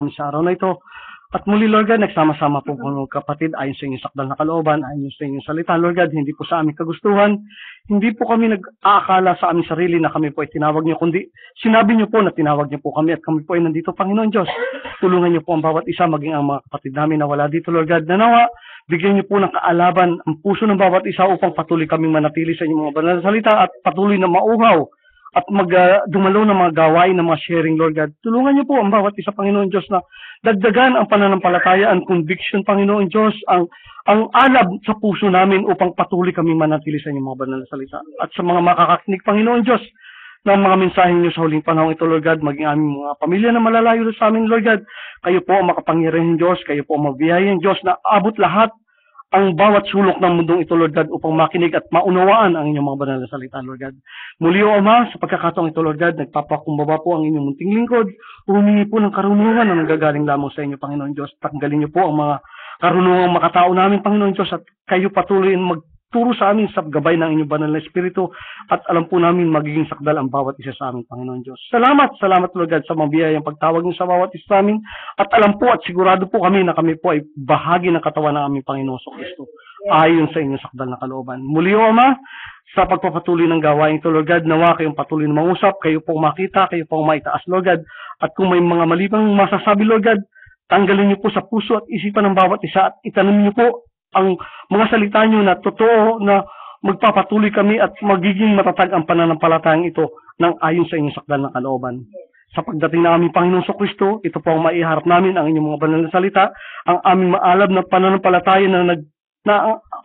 sa araw na ito. At muli, Lord God, nagsama-sama po mga kapatid ayon sa inyong sakdal na kalooban, ayon sa inyong salita, Lord God, hindi po sa aming kagustuhan, hindi po kami nag-aakala sa aming sarili na kami po ay tinawag niyo, kundi sinabi niyo po na tinawag niyo po kami at kami po ay nandito, Panginoon Diyos. Tulungan niyo po ang bawat isa, maging ang mga kapatid namin na wala dito, Lord God, na nawa, bigyan niyo po ng kaalaban ang puso ng bawat isa upang patuloy kaming manatili sa inyong mga banal na salita at patuloy na mauhaw at dumalo ng mga gawain ng mga sharing, Lord God. Tulungan niyo po ang bawat isa, Panginoon Diyos, na dagdagan ang pananampalataya, ang conviction, Panginoon Diyos, ang alab sa puso namin upang patuloy kami manatili sa inyong mga banal na salita. At sa mga makakakinig, Panginoon Diyos, ng mga mensaheng niyo sa huling panahon ito, Lord God, maging aming mga pamilya na malalayo sa amin, Lord God. Kayo po ang makapangyarihang Diyos, kayo po ang mabiyayang Diyos na abot lahat ang bawat sulok ng mundong ito, Lord God, upang makinig at maunawaan ang inyong mga banal na salita, Lord God. Muli o Ama, sa pagkakataong ito, Lord God, nagpapakumbaba po ang inyong munting lingkod, humingi po ng karunungan na nanggagaling lamang sa inyo, Panginoon Diyos. Tanggalin niyo po ang mga karunungang makatao namin, Panginoon Diyos, at kayo patuloy magturo sa amin sa gabay ng inyong banal na Espiritu, at alam po namin magiging sakdal ang bawat isa sa amin, Panginoon Diyos. Salamat, Lord God, sa mabiyayang pagtawag niyo sa bawat isa sa amin, at alam po at sigurado po kami na kami po ay bahagi ng katawan ng aming Panginoon Kristo, ayon sa inyong sakdal na kalooban. Muli o Ama, sa pagpapatuloy ng gawain ito, Lord God, nawa kayong patuloy na mangusap, kayo pong makita, kayo pong maitaas, Lord God, at kung may mga mali pang masasabi, Lord God, tanggalin niyo po sa puso at isipan ng bawat isa at itanim niyo po ang mga salita niyo na totoo na magpapatuloy kami at magiging matatag ang pananampalatayang ito ng ayon sa inyong sakdal na kalooban. Sa pagdating ng aming Panginoon Kristo, ito po ang maiharap namin, ang inyong mga banal na salita, ang aming maalab na pananampalataya na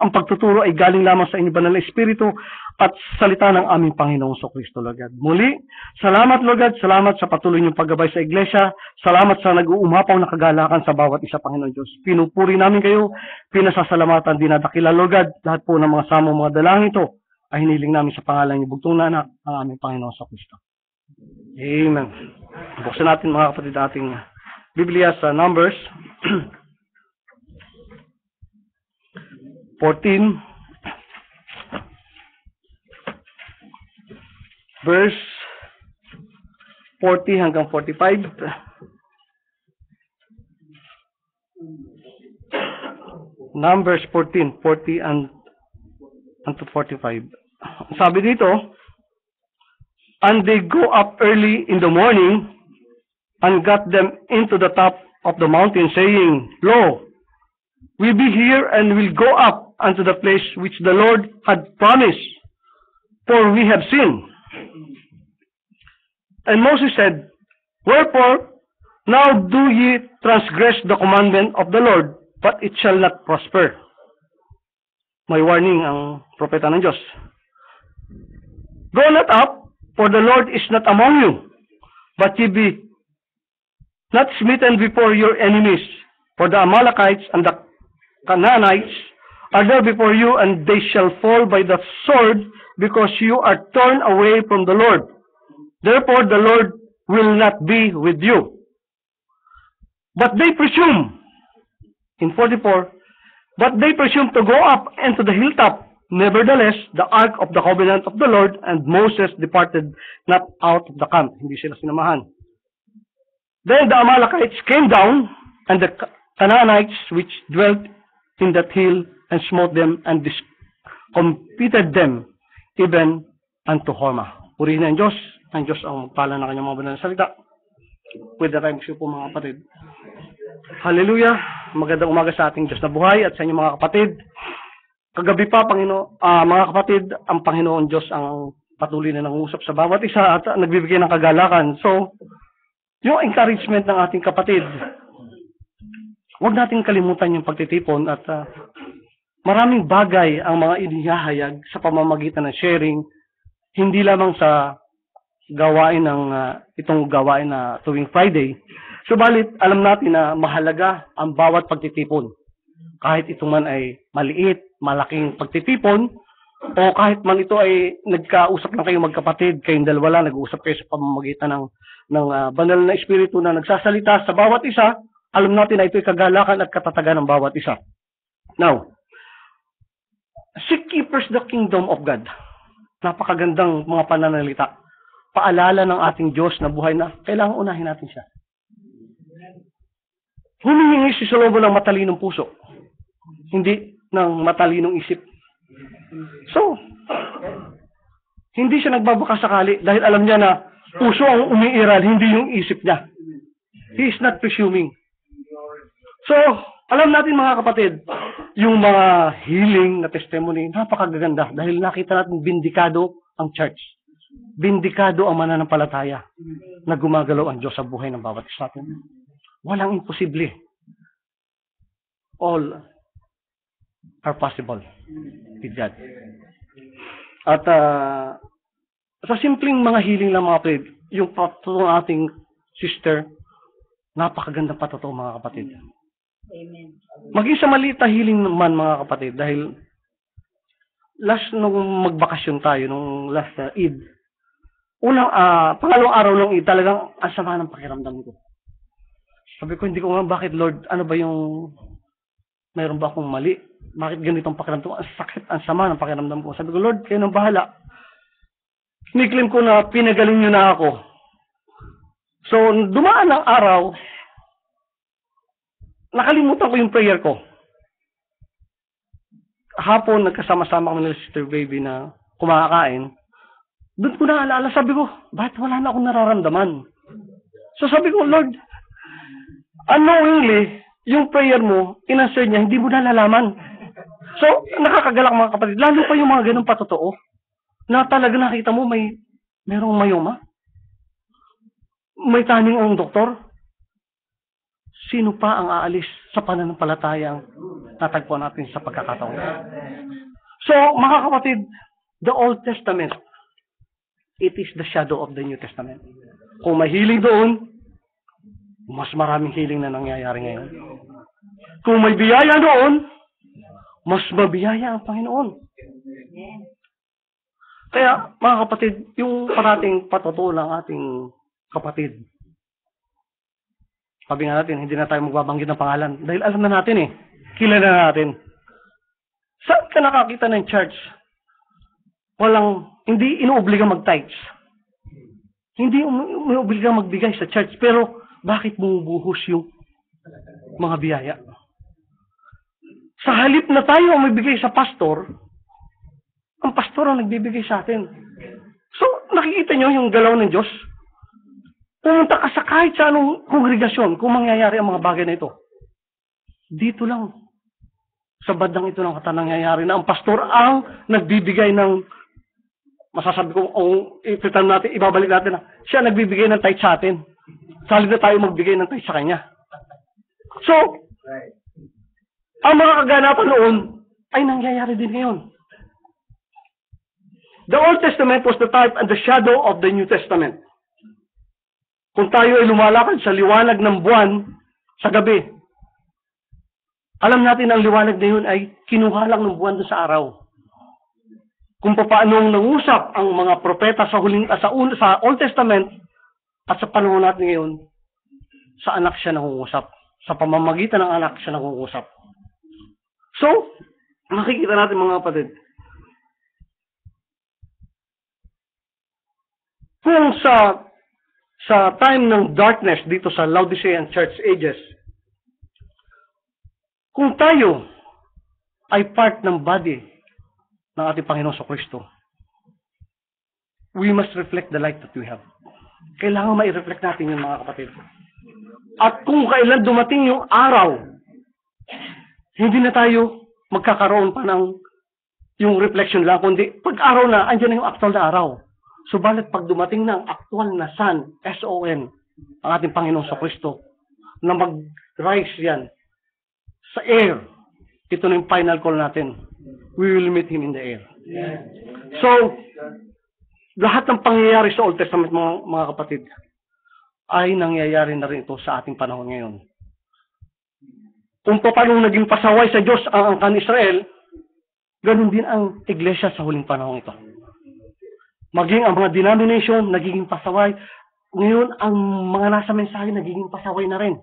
ang pagtuturo ay galing lamang sa inyong banal na Espiritu at salita ng aming Panginoong Kristo, Lord God. Muli, salamat, Lord God, salamat sa patuloy niyong paggabay sa Iglesia, salamat sa nag-uumapaw na kagalakan sa bawat isa, Panginoon Diyos. Pinupuri namin kayo, pinasasalamatan, dinadakila, Lord God, lahat po ng mga samong mga dalangin ito ay hiniling namin sa pangalan niyo, bugtong na anak, ang aming Panginoong Kristo. Amen. Buksan natin mga kapatid ating Biblia sa Numbers 14 verse 40 hanggang 45. Numbers 14, 40 and to 45. Sabi dito, and they go up early in the morning and got them into the top of the mountain, saying, Lo, we be here and will go up unto the place which the Lord had promised, for we have sinned. And Moses said, Wherefore now do ye transgress the commandment of the Lord, but it shall not prosper. May warning ang propeta ng Diyos. Go not up, for the Lord is not among you, but ye be not smitten before your enemies, for the Amalekites and the Canaanites are there before you, and they shall fall by the sword, because you are torn away from the Lord. Therefore the Lord will not be with you. But they presume, in 44, but they presume to go up into the hilltop. Nevertheless, the ark of the covenant of the Lord and Moses departed not out of the camp. Hindi sila sinamahan. Then the Amalekites came down, and the Canaanites which dwelt in that hill, and smote them, and discomfited them, even unto Hormah. Purihin ang Diyos. Ang Diyos ang magpala na kanyang mga banal na salita. With the times po mga kapatid. Hallelujah. Magandang umaga sa ating Diyos na buhay at sa inyong mga kapatid. Kagabi pa, mga kapatid, ang Panginoon Diyos ang patuloy na nangusap sa bawat isa at nagbibigay ng kagalakan. So, yung encouragement ng ating kapatid, huwag natin kalimutan yung pagtitipon at maraming bagay ang mga inihahayag sa pamamagitan ng sharing, hindi lamang sa gawain ng itong gawain na tuwing Friday. Subalit, alam natin na mahalaga ang bawat pagtitipon. Kahit ito man ay maliit, malaking pagtitipon, o kahit man ito ay nagkausap na kayo magkapatid, kayong dalawa lang, nag-uusap kayo sa pamamagitan ng banal na Espiritu na nagsasalita sa bawat isa, alam natin na ito'y kagalakan at katatagan ng bawat isa. Now, seek ye first the kingdom of God. Napakagandang mga pananalita. Paalala ng ating Diyos na buhay na kailangan unahin natin siya. Humihingi si Solomon ng matalinong puso, hindi ng matalinong isip. So, hindi siya nagbabaka sakali dahil alam niya na puso ang umiiral, hindi yung isip niya. He is not presuming. So, alam natin mga kapatid, yung mga healing na testimony, napakaganda dahil nakita natin bindikado ang church. Bindikado ang mananampalataya na gumagalaw ang Diyos sa buhay ng bawat isa natin. Walang imposible. All are possible with God. At sa simpleng mga healing lang mga kapatid, yung patotoo ng ating sister, napakagandang patotoo mga kapatid. Amen. Maging sa maliit na healing naman mga kapatid, dahil last nung magbakasyon tayo, nung last Eid, pangalawang araw ng Eid, talagang ang sama ng pakiramdam ko. Sabi ko, hindi ko nga, bakit Lord, ano ba yung, mayroon ba akong mali? Bakit ganitong pakiramdam? Ang sakit, ang sama ng pakiramdam ko. Sabi ko, Lord, kayo nang bahala. Niklaim ko na pinagaling niyo na ako. So, dumaan ang araw, nakalimutan ko yung prayer ko. Hapon, nagkasama-sama kami ng Sister Baby na kumakain. Doon ko naalala, sabi ko, bakit wala na akong nararamdaman? So sabi ko, Lord, unknowingly, yung prayer mo, inanswer niya, hindi mo nalalaman. So, nakakagalak mga kapatid. Lalo pa yung mga ganun patotoo. Na talaga nakita mo, mayroong mayoma. May taning ang doktor. Sino pa ang aalis sa pananampalatayang natagpuan natin sa pagkakataon? So, mga kapatid, the Old Testament, it is the shadow of the New Testament. Kung may healing doon, mas maraming healing na nangyayari ngayon. Kung may biyaya doon, mas mabiyaya ang Panginoon. Kaya, mga kapatid, yung parating patotoo ng ating kapatid, sabi nga natin, hindi na tayo magbabanggit ng pangalan. Dahil alam na natin kilala na natin. Saan ka nakakita ng church? Hindi inuobliga mag-tithes. Hindi inuobliga magbigay sa church. Pero, bakit bumubuhos yung mga biyaya? Sa halip na tayo ang magbigay sa pastor, ang pastor ang nagbibigay sa atin. So, nakikita nyo yung galaw ng Diyos? Pumunta ka sa kahit sa anong kongregasyon kung mangyayari ang mga bagay na ito. Dito lang. Sa bandang ito lang nangyayari na ang pastor ang nagbibigay ng, masasabi ko, ibabalik natin na, siya nagbibigay ng tithe sa atin. Sali na tayo magbigay ng tithe sa kanya. So, ang mga kaganapan noon ay nangyayari din ngayon. The Old Testament was the type and the shadow of the New Testament. Kung tayo ay lumalakad sa liwanag ng buwan sa gabi, alam natin ang liwanag na yun ay kinuha lang ng buwan doon sa araw. Kung paano nangusap ang mga propeta sa Old Testament at sa panahon natin ngayon, sa anak siya nangungusap. Sa pamamagitan ng anak siya nangungusap. So, makikita natin mga kapatid, kung sa time ng darkness dito sa Laodicean Church Ages, kung tayo ay part ng body ng ating Panginoon sa Kristo, we must reflect the light that we have. Kailangan mai-reflect natin yun mga kapatid. At kung kailan dumating yung araw, hindi na tayo magkakaroon pa ng yung reflection lang, kundi pag araw na, andyan na yung actual na araw. Subalit pag dumating na ang aktual na sun, S-O-N, ang ating Panginoon sa Kristo, na mag-rise yan sa air, ito na yung final call natin. We will meet Him in the air. So, lahat ng pangyayari sa Old Testament, mga kapatid, ay nangyayari na rin ito sa ating panahon ngayon. Kung paano naging pasaway sa Diyos ang angkan Israel, ganun din ang iglesia sa huling panahon ito. Maging ang mga denomination, nagiging pasaway. Ngayon, ang mga nasa mensahe, nagiging pasaway na rin.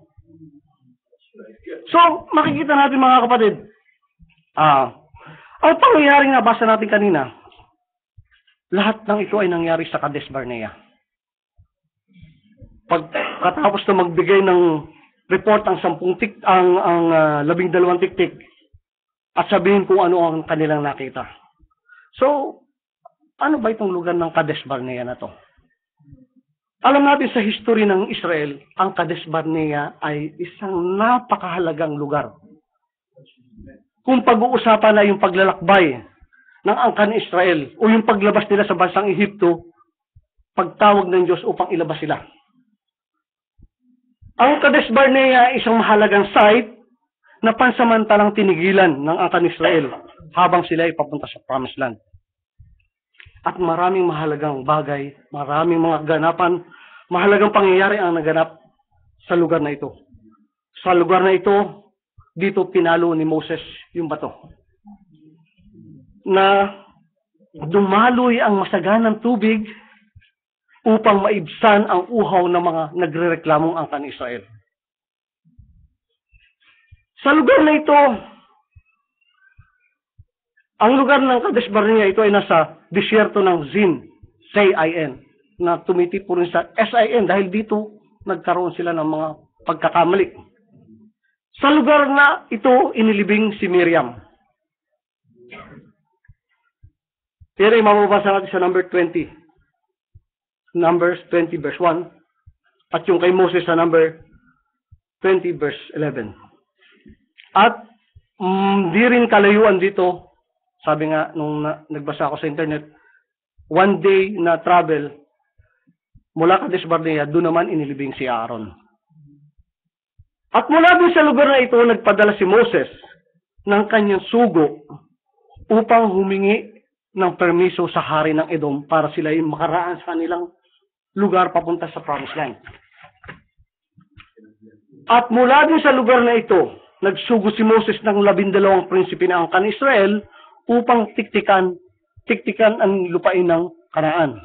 So, makikita natin mga kapatid, ang pangyayaring nabasa natin kanina, lahat ng ito ay nangyari sa Kadesh Barnea. Pagkatapos na magbigay ng report ang 12 tiktik at sabihin kung ano ang kanilang nakita. So, ano ba itong lugar ng Kadesh Barnea na to? Alam natin sa history ng Israel, ang Kadesh Barnea ay isang napakahalagang lugar. Kung pag-uusapan na yung paglalakbay ng angkan ng Israel o yung paglabas nila sa bansang Ehipto, pagtawag ng Diyos upang ilabas sila. Ang Kadesh Barnea ay isang mahalagang site na pansamantalang tinigilan ng angkan ng Israel habang sila ay papunta sa Promised Land. At maraming mahalagang bagay, maraming mga ganapan, mahalagang pangyayari ang naganap sa lugar na ito. Sa lugar na ito, dito pinalo ni Moses yung bato. Na dumaloy ang masaganang tubig upang maibsan ang uhaw ng mga nagrereklamong angkan ng Israel. Sa lugar na ito, ang lugar ng Kadesh Barnea ito ay nasa disyerto ng Zin, Z-I-N, na tumitipo rin sa S-I-N dahil dito nagkaroon sila ng mga pagkakamali. Sa lugar na ito, inilibing si Miriam. Pero mababasa natin sa number 20. Numbers 20 verse 1. At yung kay Moses sa number 20 verse 11. At di rin kalayuan dito, sabi nga nung nagbasa ako sa internet, one day na travel mula Kadesh Barnea, doon naman inilibing si Aaron. At mula doon sa lugar na ito, nagpadala si Moses ng kanyang sugo upang humingi ng permiso sa hari ng Edom para sila ay makaraan sa kanilang lugar papunta sa Promised Land. At mula din sa lugar na ito, nagsugo si Moses ng 12 prinsipe ng angkan Israel upang tiktikan ang lupain ng Kanaan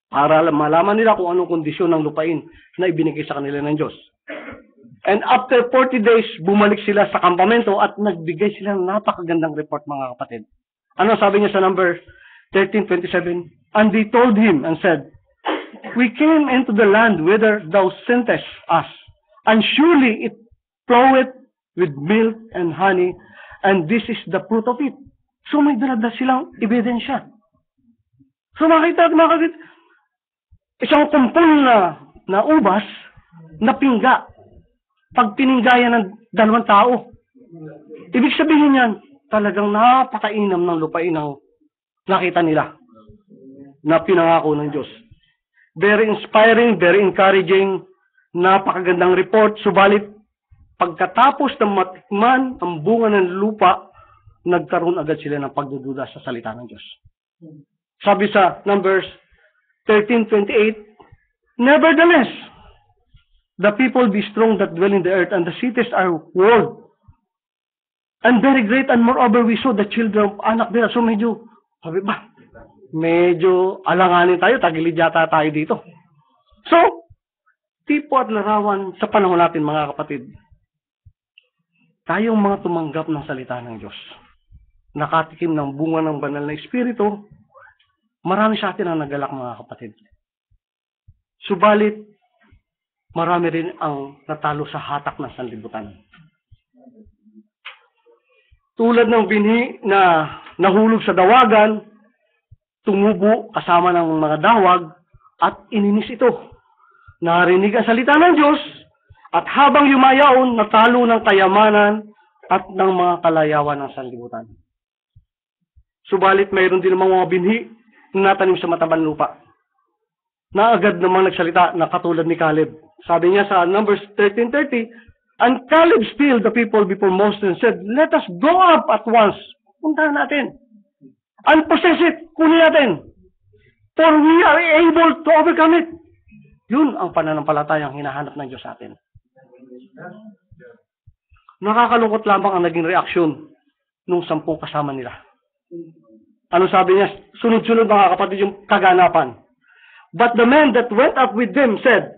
para malaman nila kung anong kondisyon ng lupain na ibinigay sa kanila ng Diyos. And after 40 days, bumalik sila sa kampamento at nagbigay sila ng napakagandang report, mga kapatid. Ano sabi niya sa number 13:27? And they told him and said, "We came into the land whither thou sentest us, and surely it floweth with milk and honey, and this is the fruit of it." So may dala silang ebidensya. So makita at makakit, isang kumpul na ubas na pingga. Pag pininggayan ng 2 tao, ibig sabihin yan, talagang napakainam ng lupain ang nakita nila na pinangako ng Diyos. Very inspiring, very encouraging, napakagandang report. Subalit, pagkatapos ng matikman ang bunga ng lupa, nagkaroon agad sila ng pagdududa sa salita ng Diyos. Sabi sa Numbers 13:28, "Nevertheless, the people be strong that dwell in the earth, and the cities are walled, and very great, and moreover we saw the children of Anak there." So medyo, sabi ba, medyo alanganin tayo, tagilid yata tayo dito. So, tipo at larawan sa panahon natin, mga kapatid, tayong mga tumanggap ng salita ng Diyos, nakatikim ng bunga ng banal na Espiritu, marami sa atin ang nagalak, mga kapatid. Subalit, marami rin ang natalo sa hatak ng sanlibutan. Tulad ng binhi na nahulog sa dawagan, tumubo kasama ng mga dawag at ininis ito. Narinig ang salita ng Diyos at habang yumayaon, natalo ng kayamanan at ng mga kalayawan ng sanlibutan. Subalit mayroon din mga binhi na natanim sa matabang lupa, na agad namang nagsalita na katulad ni Caleb. Sabi niya sa Numbers 13:30, "And Caleb stilled the people before Moses and said, Let us go up at once." Puntahan natin. "And possess it." Kunin natin. "For we are able to overcome it." Yun ang pananampalatayang hinahanap ng Diyos sa atin. Nakakalungkot lamang ang naging reaksyon nung 10 kasama nila. Ano sabi niya? Sunod-sunod, mga kapatid, yung kaganapan. "But the men that went up with him said,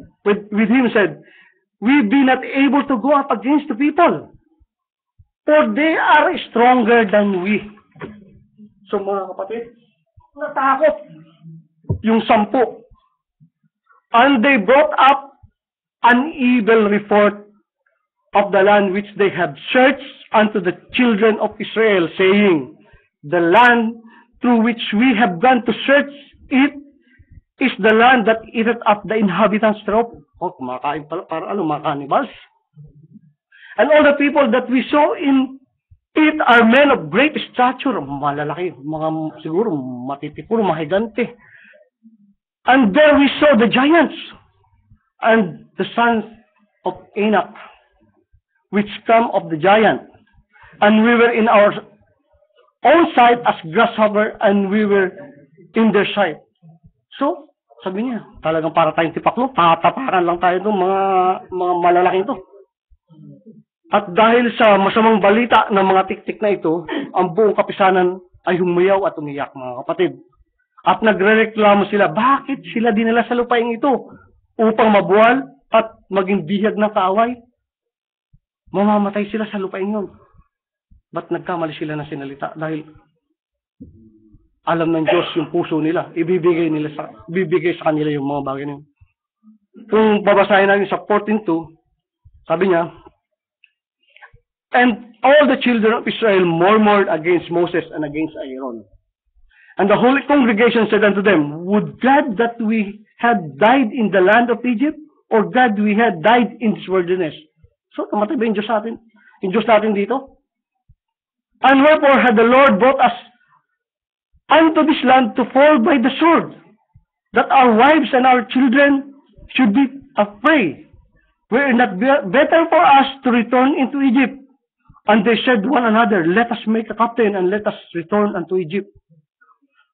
We be not able to go up against the people, for they are stronger than we." So mga kapatid, natakot yung 10. And they brought up an evil report of the land which they have searched unto the children of Israel, saying, the land through which we have gone to search it is the land that eateth up the inhabitants thereof. Oh, kumakain pala, para ano, mga cannibals. And all the people that we saw in it are men of great stature, malalaki, mga siguro matitipuro, mahigante. And there we saw the giants and the sons of Anak, which come of the giant. And we were in our own sight as grasshopper, and we were in their sight. So, sabi niya, talagang para tayong tipaklo, tatapakan lang tayo itong mga malalaking ito. At dahil sa masamang balita ng mga tiktik na ito, ang buong kapisanan ay humayaw at umiyak, mga kapatid. At nagrereklamo sila, bakit sila dinala sa lupaing ito? Upang mabuwal at maging bihag ng kaaway? Mamamatay sila sa lupaing yun. Ba't nagkamali sila na sinalita? Dahil alam ng Diyos yung puso nila. Ibibigay sa kanila yung mga bagay na yun. Kung babasahin natin sa 14:2, sabi niya, and all the children of Israel murmured against Moses and against Aaron. And the whole congregation said unto them, would God that we had died in the land of Egypt, or God we had died in this wilderness? So, namatay ba yung Diyos natin? Yung Diyos natin dito? And wherefore had the Lord brought us unto this land to fall by the sword, that our wives and our children should be afraid? Were it not better for us to return into Egypt? And they said one another, let us make a captain and let us return unto Egypt.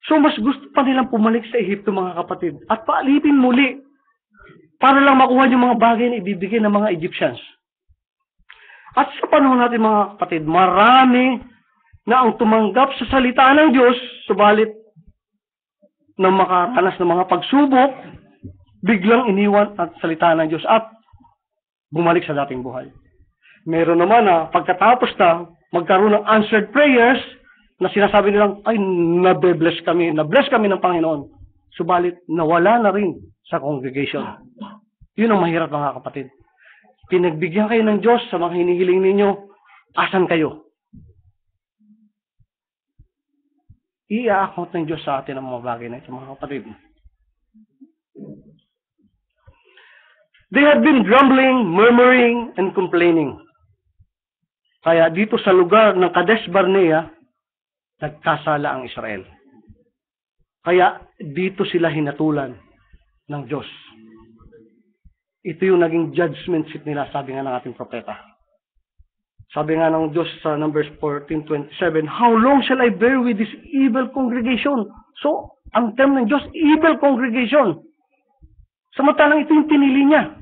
So mas gusto pa nilang pumalik sa Ehipto, mga kapatid, at paalipin muli para lang makuha yung mga bagay na ibibigay ng mga Egyptians. At sa panahon natin, mga kapatid, marami na ang tumanggap sa salita ng Diyos, subalit nang makaranas ng mga pagsubok, biglang iniwan at salita ng Diyos at bumalik sa dating buhay. Meron naman na pagkatapos na magkaroon ng answered prayers, na sinasabi nilang, ay, nabless kami ng Panginoon. Subalit, nawala na rin sa congregation. Yun ang mahirap, mga kapatid. Pinagbigyan kayo ng Diyos sa mga hinihiling ninyo, asan kayo? I-account ng Diyos sa atin ang mga bagay na ito, mga kapatid. They had been grumbling, murmuring, and complaining. Kaya dito sa lugar ng Kadesh Barnea, nagkasala ang Israel. Kaya dito sila hinatulan ng Diyos. Ito yung naging judgment seat nila, sabi nga ng ating propeta. Sabi nga ng Diyos sa Numbers 14:27, how long shall I bear with this evil congregation? So, ang term ng Diyos, evil congregation. Samantalang ito yung pinili niya.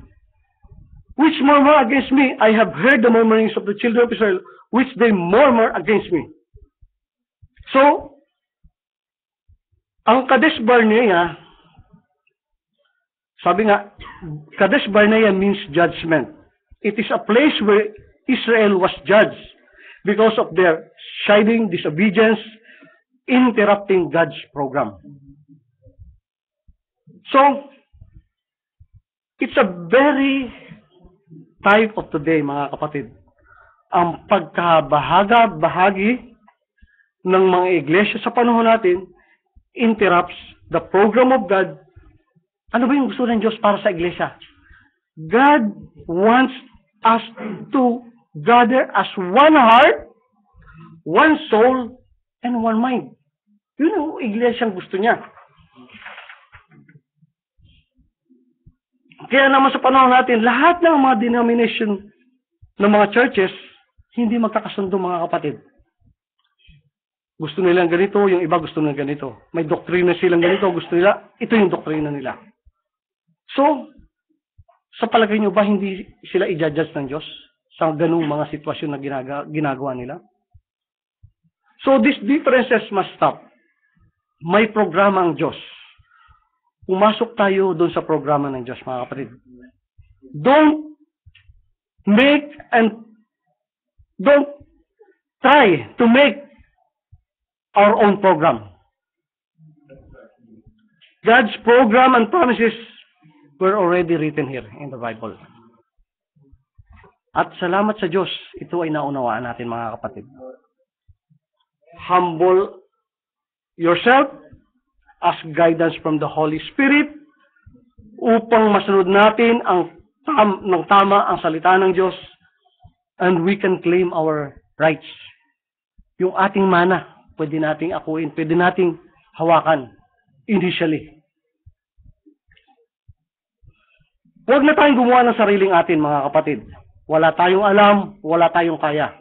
Which murmur against me? I have heard the murmurings of the children of Israel, which they murmur against me. So, ang Kadesh Barnea, sabi nga, Kadesh Barnea means judgment. It is a place where Israel was judged because of their shining disobedience, interrupting God's program. So, it's a very type of today, mga kapatid. Ang pagkabahagi ng mga iglesia sa panahon natin interrupts the program of God. Ano ba yung gusto ng Diyos para sa iglesia? God wants us to gather as one heart, one soul, and one mind. Yun ang iglesia gusto niya. Kaya naman sa panahon natin, lahat ng mga denomination ng mga churches, hindi magkakasundo, mga kapatid. Gusto nilang ganito, yung iba gusto nilang ganito. May doktrina silang ganito, gusto nila, ito yung doktrina nila. So, sa palagay nyo ba, hindi sila i-judge ng Diyos sa ganung mga sitwasyon na ginagawa nila? So, these differences must stop. May programa ang Diyos. Pumasok tayo doon sa programa ng Diyos, mga kapatid. Don't try to make our own program. God's program and promises were already written here in the Bible. At salamat sa Diyos, ito ay naunawaan natin mga kapatid. Humble yourself, ask guidance from the Holy Spirit upang masunod natin ng tama ang salita ng Diyos, and we can claim our rights. Yung ating mana, pwede nating akuin, pwede nating hawakan initially. Huwag na tayong gumawa ng sariling atin, mga kapatid. Wala tayong alam, wala tayong kaya.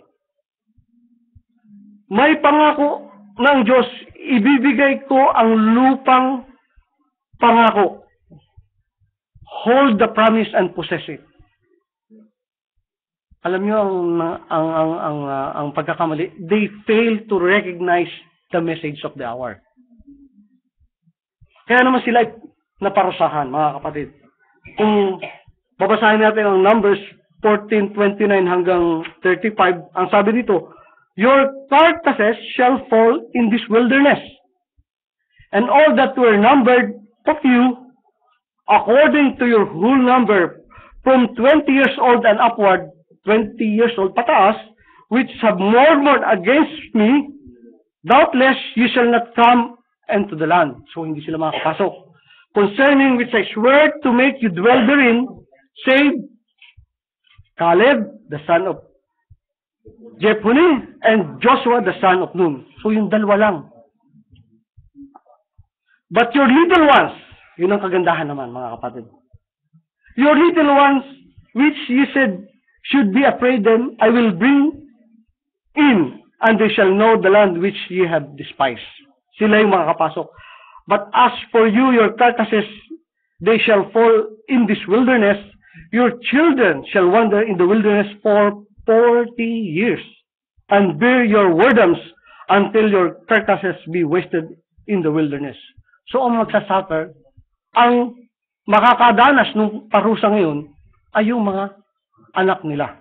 May pangako ng Diyos, ibibigay ko ang lupang pangako. Hold the promise and possess it. Alam niyo ang pagkakamali, they fail to recognize the message of the hour. Kaya naman sila naparusahan, mga kapatid. Kung babasahin natin ang Numbers 14:29 hanggang 35, ang sabi dito, your carcasses shall fall in this wilderness, and all that were numbered of you, according to your whole number, from 20 years old and upward, 20 years old pataas, which have murmured against me, doubtless you shall not come into the land. So hindi sila makapasok. Concerning which I swear to make you dwell therein, save Caleb, the son of Jephunneh, and Joshua, the son of Nun. So yung dalawa lang. But your little ones, yun ang kagandahan naman, mga kapatid. Your little ones, which you said should be afraid them, I will bring in, and they shall know the land which ye have despised. Sila yung makakapasok. But as for you, your carcasses, they shall fall in this wilderness. Your children shall wander in the wilderness for 40 years, and bear your wardens until your carcasses be wasted in the wilderness. So ang magsasuffer, ang makakadanas ng parusa ngayon ay yung mga anak nila.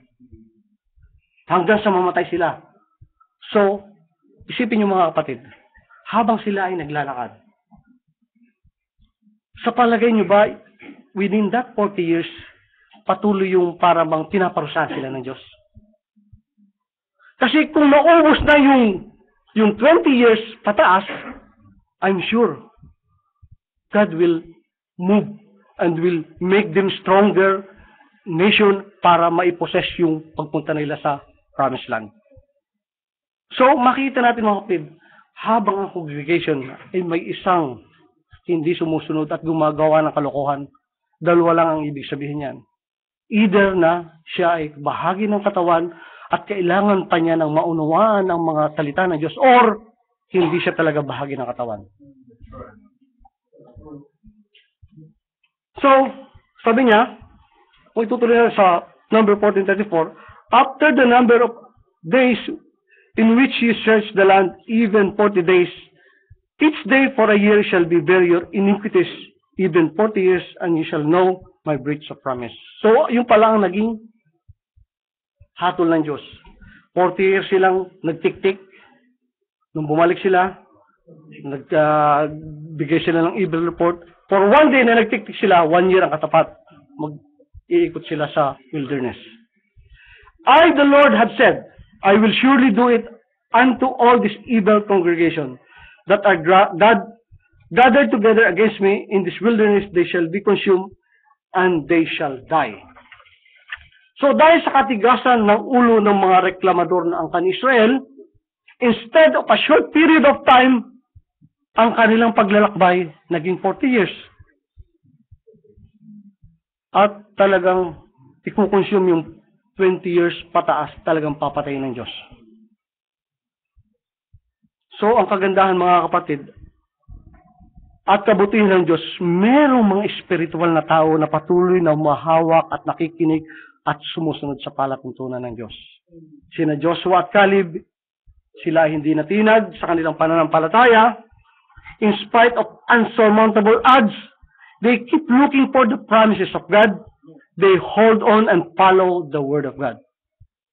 Hanggang sa mamatay sila. So, isipin niyo mga kapatid, habang sila ay naglalakad, sa palagay niyo ba, within that 40 years, patuloy yung para bang pinaparusahan sila ng Diyos? Kasi kung naubos na yung 20 years pataas, I'm sure God will move and will make them stronger nation para maipossess yung pagpunta nila sa promised land. So, makita natin mga kapatid, habang ang congregation ay may isang hindi sumusunod at gumagawa ng kalokohan, dalawa lang ang ibig sabihin niyan. Either na siya ay bahagi ng katawan at kailangan pa niya ng maunawaan ang mga salita ng Diyos, or hindi siya talaga bahagi ng katawan. So, sabi niya, kung itutuloy na sa number 14:34, after the number of days in which you search the land, even 40 days, each day for a year shall be bear your iniquities, even 40 years, and you shall know my breach of promise. So, yung pala ang naging hatol ng Diyos. 40 years silang nagtik-tik. Nung bumalik sila, nagbigay sila ng evil report. For one day na nagtik-tik sila, 1 year ang katapat. Mag-iikot sila sa wilderness. I, the Lord, have said, I will surely do it unto all this evil congregation that are gathered together against me in this wilderness. They shall be consumed, and they shall die. So dahil sa katigasan ng ulo ng mga reklamador na angkan Israel, instead of a short period of time, ang kanilang paglalakbay naging 40 years. At talagang ikukonsume yung 20 years pataas, talagang papatayin ng Diyos. So ang kagandahan mga kapatid, at kabutihan ng Diyos, merong mga espiritual na tao na patuloy na mahawak at nakikinig at sumusunod sa palatuntunan ng Diyos. Sina Joshua at Caleb, sila hindi natinag sa kanilang pananampalataya. In spite of unsurmountable odds, they keep looking for the promises of God. They hold on and follow the Word of God.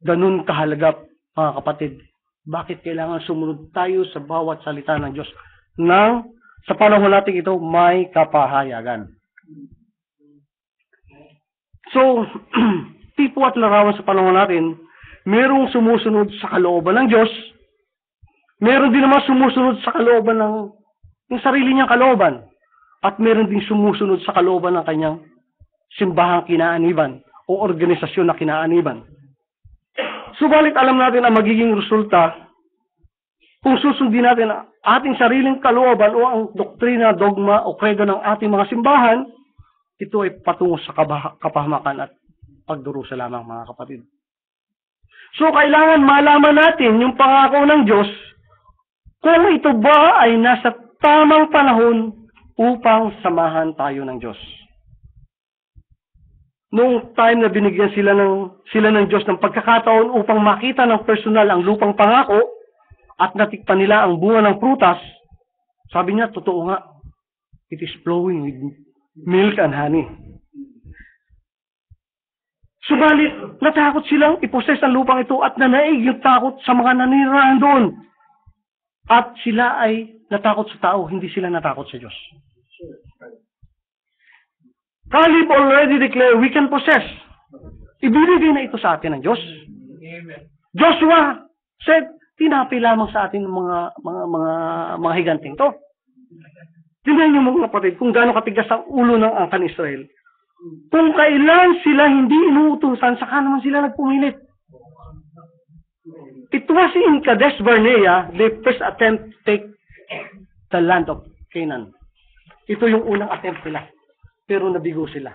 Ganun kahalaga, mga kapatid. Bakit kailangan sumunod tayo sa bawat salita ng Diyos nang sa panahon natin ito may kapahayagan? So, tipo at larawan sa panahon natin, merong sumusunod sa kalooban ng Diyos, meron din naman sumusunod sa kalooban ng sarili niyang kalooban, at meron din sumusunod sa kalooban ng kanyang simbahang kinaaniban o organisasyon na kinaaniban. Subalit alam natin ang magiging resulta kung susundin natin ang ating sariling kalooban o ang doktrina, dogma o kredo ng ating mga simbahan, ito ay patungo sa kapahamakan at pagdurusa lamang, mga kapatid. So, kailangan malaman natin yung pangako ng Diyos kung ito ba ay nasa tamang panahon upang samahan tayo ng Diyos. Noong time na binigyan sila ng Diyos ng pagkakataon upang makita ng personal ang lupang pangako at natikpan nila ang bunga ng prutas, sabi niya, totoo nga, it is flowing with milk and honey. Subalit, natakot silang iposes ang lupang ito at nanaig yung takot sa mga naninirahan doon. At sila ay natakot sa tao, hindi sila natakot sa Diyos. Caleb already declared, we can possess. Ibinigay na ito sa atin ng Diyos. Joshua said, tinapi lamang sa atin ng mga higanting to. Tingnan niyo mga kapatid, kung gaano katigas ang ulo ng angkan Israel. Kung kailan sila hindi inuutusan, saka naman sila nagpumilit. It was in Kadesh Barnea, the first attempt to take the land of Canaan. Ito yung unang attempt nila. Pero nabigo sila.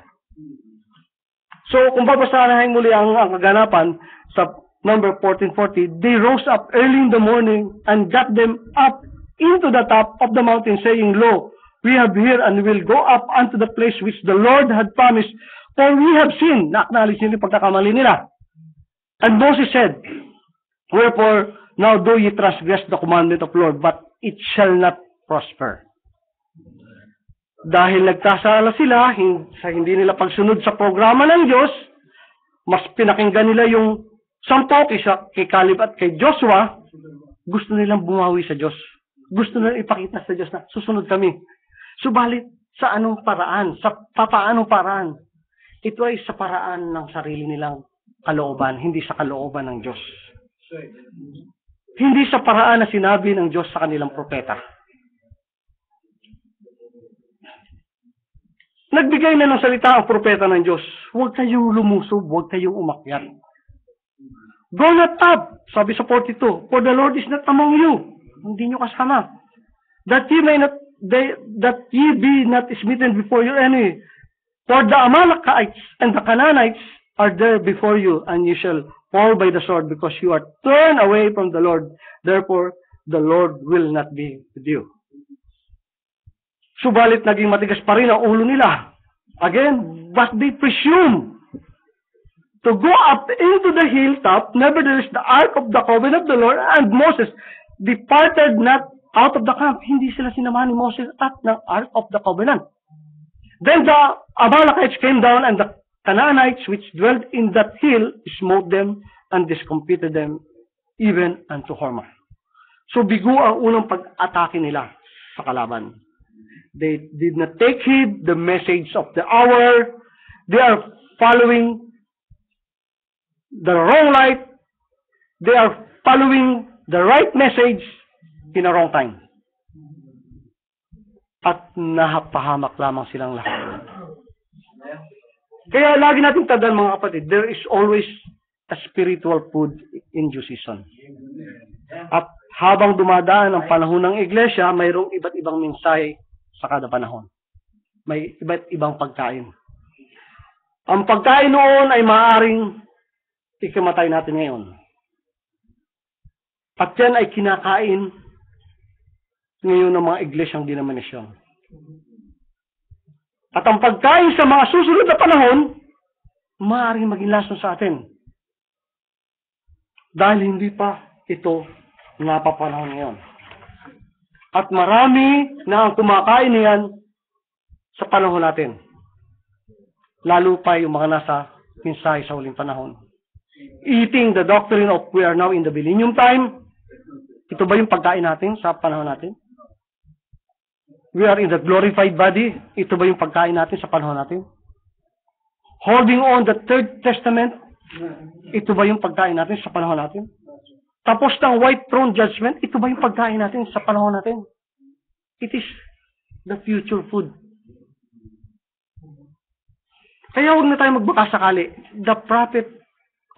So, kung babasahin muli ang kaganapan sa number 1440, they rose up early in the morning and got them up into the top of the mountain, saying, Lo, we have here and will go up unto the place which the Lord had promised, for we have sinned. Na-acknowledge nila yung pagkakamali nila. And Moses said, wherefore, now do ye transgress the commandment of Lord, but it shall not prosper. Dahil nagkasala sila, sa hindi nila pagsunod sa programa ng Diyos, mas pinakinggan nila yung 10 kay Caleb at kay Joshua, gusto nilang bumawi sa Diyos. Gusto nilang ipakita sa Diyos na susunod kami. Subalit, sa anong paraan? Sa papaanong paraan? Ito ay sa paraan ng sarili nilang kalooban, hindi sa kalooban ng Diyos. Hindi sa paraan na sinabi ng Diyos sa kanilang propeta. Nagbigay na ng salita ang propeta ng Diyos. Huwag kayong lumusob, huwag kayong umakyat. Go not up, sabi sa 42, for the Lord is not among you. Hindi nyo kasama. That ye be not smitten before your enemy. For the Amalekites and the Canaanites are there before you, and you shall fall by the sword, because you are turned away from the Lord. Therefore, the Lord will not be with you. Subalit naging matigas pa rin ang ulo nila. Again, but they presume to go up into the hilltop. Nevertheless, the ark of the covenant of the Lord and Moses departed not out of the camp. Hindi sila sinamahan ni Moses at ng ark of the covenant. Then the Amalekites came down, and the Canaanites which dwelt in that hill smote them and discomfited them even unto Hormah. So bigo ang unang pag-atake nila sa kalaban. They did not take heed the message of the hour. They are following the wrong light. They are following the right message in the wrong time. At napahamak lamang silang lahat. Kaya lagi natin tandaan, mga kapatid, there is always a spiritual food in due season. At habang dumadaan ang panahon ng iglesia, mayroong iba't ibang mensahe sa kada panahon. May iba't ibang pagkain. Ang pagkain noon ay maaaring ikamatay natin ngayon. At yan ay kinakain ngayon ng mga iglesyang denominasyon. At ang pagkain sa mga susunod na panahon, maaaring maging lason sa atin. Dahil hindi pa ito napapanahon ngayon. At marami na ang kumakain niyan sa panahon natin. Lalo pa yung mga nasa mensahe sa huling panahon. Eating the doctrine of we are now in the millennium time. Ito ba yung pagkain natin sa panahon natin? We are in the glorified body. Ito ba yung pagkain natin sa panahon natin? Holding on the Third Testament Ito ba yung pagkain natin sa panahon natin? Tapos ng white throne judgment, ito ba yung pagkain natin sa panahon natin? It is the future food. Kaya huwag na tayo magbaka sakali. The prophet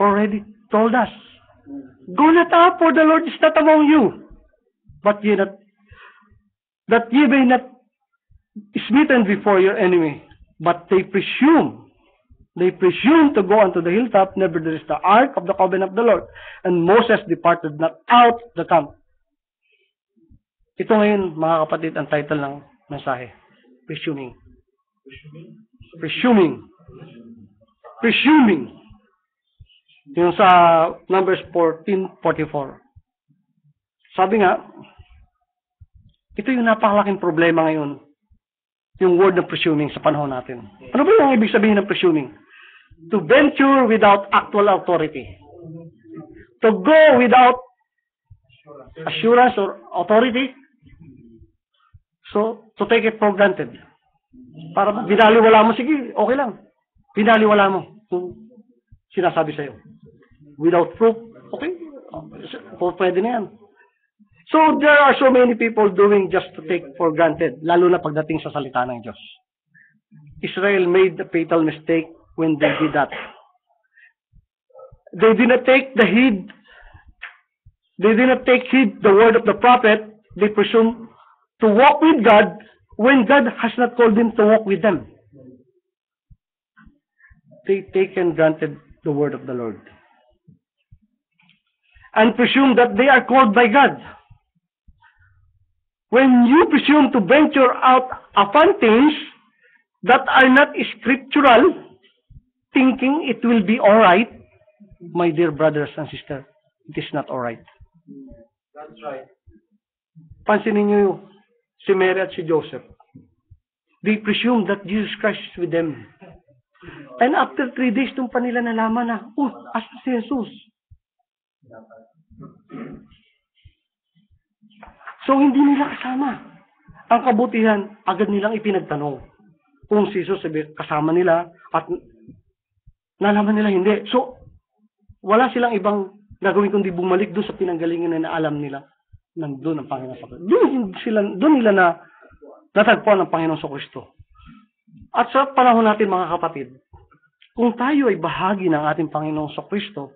already told us, go not up, for the Lord is not among you. But ye not, that ye may not smitten before your enemy. But they presume to go unto the hilltop, nevertheless the ark of the covenant of the Lord. And Moses departed not out the camp. Ito ngayon, mga kapatid, ang title ng mensahe. Presuming. Presuming. Presuming. Yung sa Numbers 14:44. Sabi nga, ito yung napakalaking problema ngayon. Yung word ng presuming sa panahon natin. Ano ba yung ibig sabihin ng presuming? To venture without actual authority. To go without assurance or authority. So, to take it for granted. Para binaliwala mo, sige, okay lang. Binaliwala mo kung sinasabi sa'yo. Without proof, okay. Pwede na yan. So, there are so many people doing just to take for granted, lalo na pagdating sa salita ng Diyos. Israel made the fatal mistake when they did that. They did not take the heed. They did not take heed the word of the prophet. They presume to walk with God when God has not called them to walk with them. They taken granted the word of the Lord. And presume that they are called by God. When you presume to venture out upon things that are not scriptural, thinking it will be alright, my dear brothers and sisters, it is not alright. That's right. Pansinin niyo si Mary at si Joseph. They presume that Jesus Christ is with them. And after 3 days, nung pa nila nalaman na, asa si Jesus? So, hindi nila kasama. Ang kabutihan, agad nilang ipinagtanong kung si Jesus kasama nila at nalaman nila hindi. So, wala silang ibang gagawin kundi bumalik doon sa pinanggalingan na alam nila nandun ang Panginoon sa Kristo. Doon nila na natagpuan ang Panginoon sa Kristo. At sa panahon natin, mga kapatid, kung tayo ay bahagi ng ating Panginoon sa Kristo,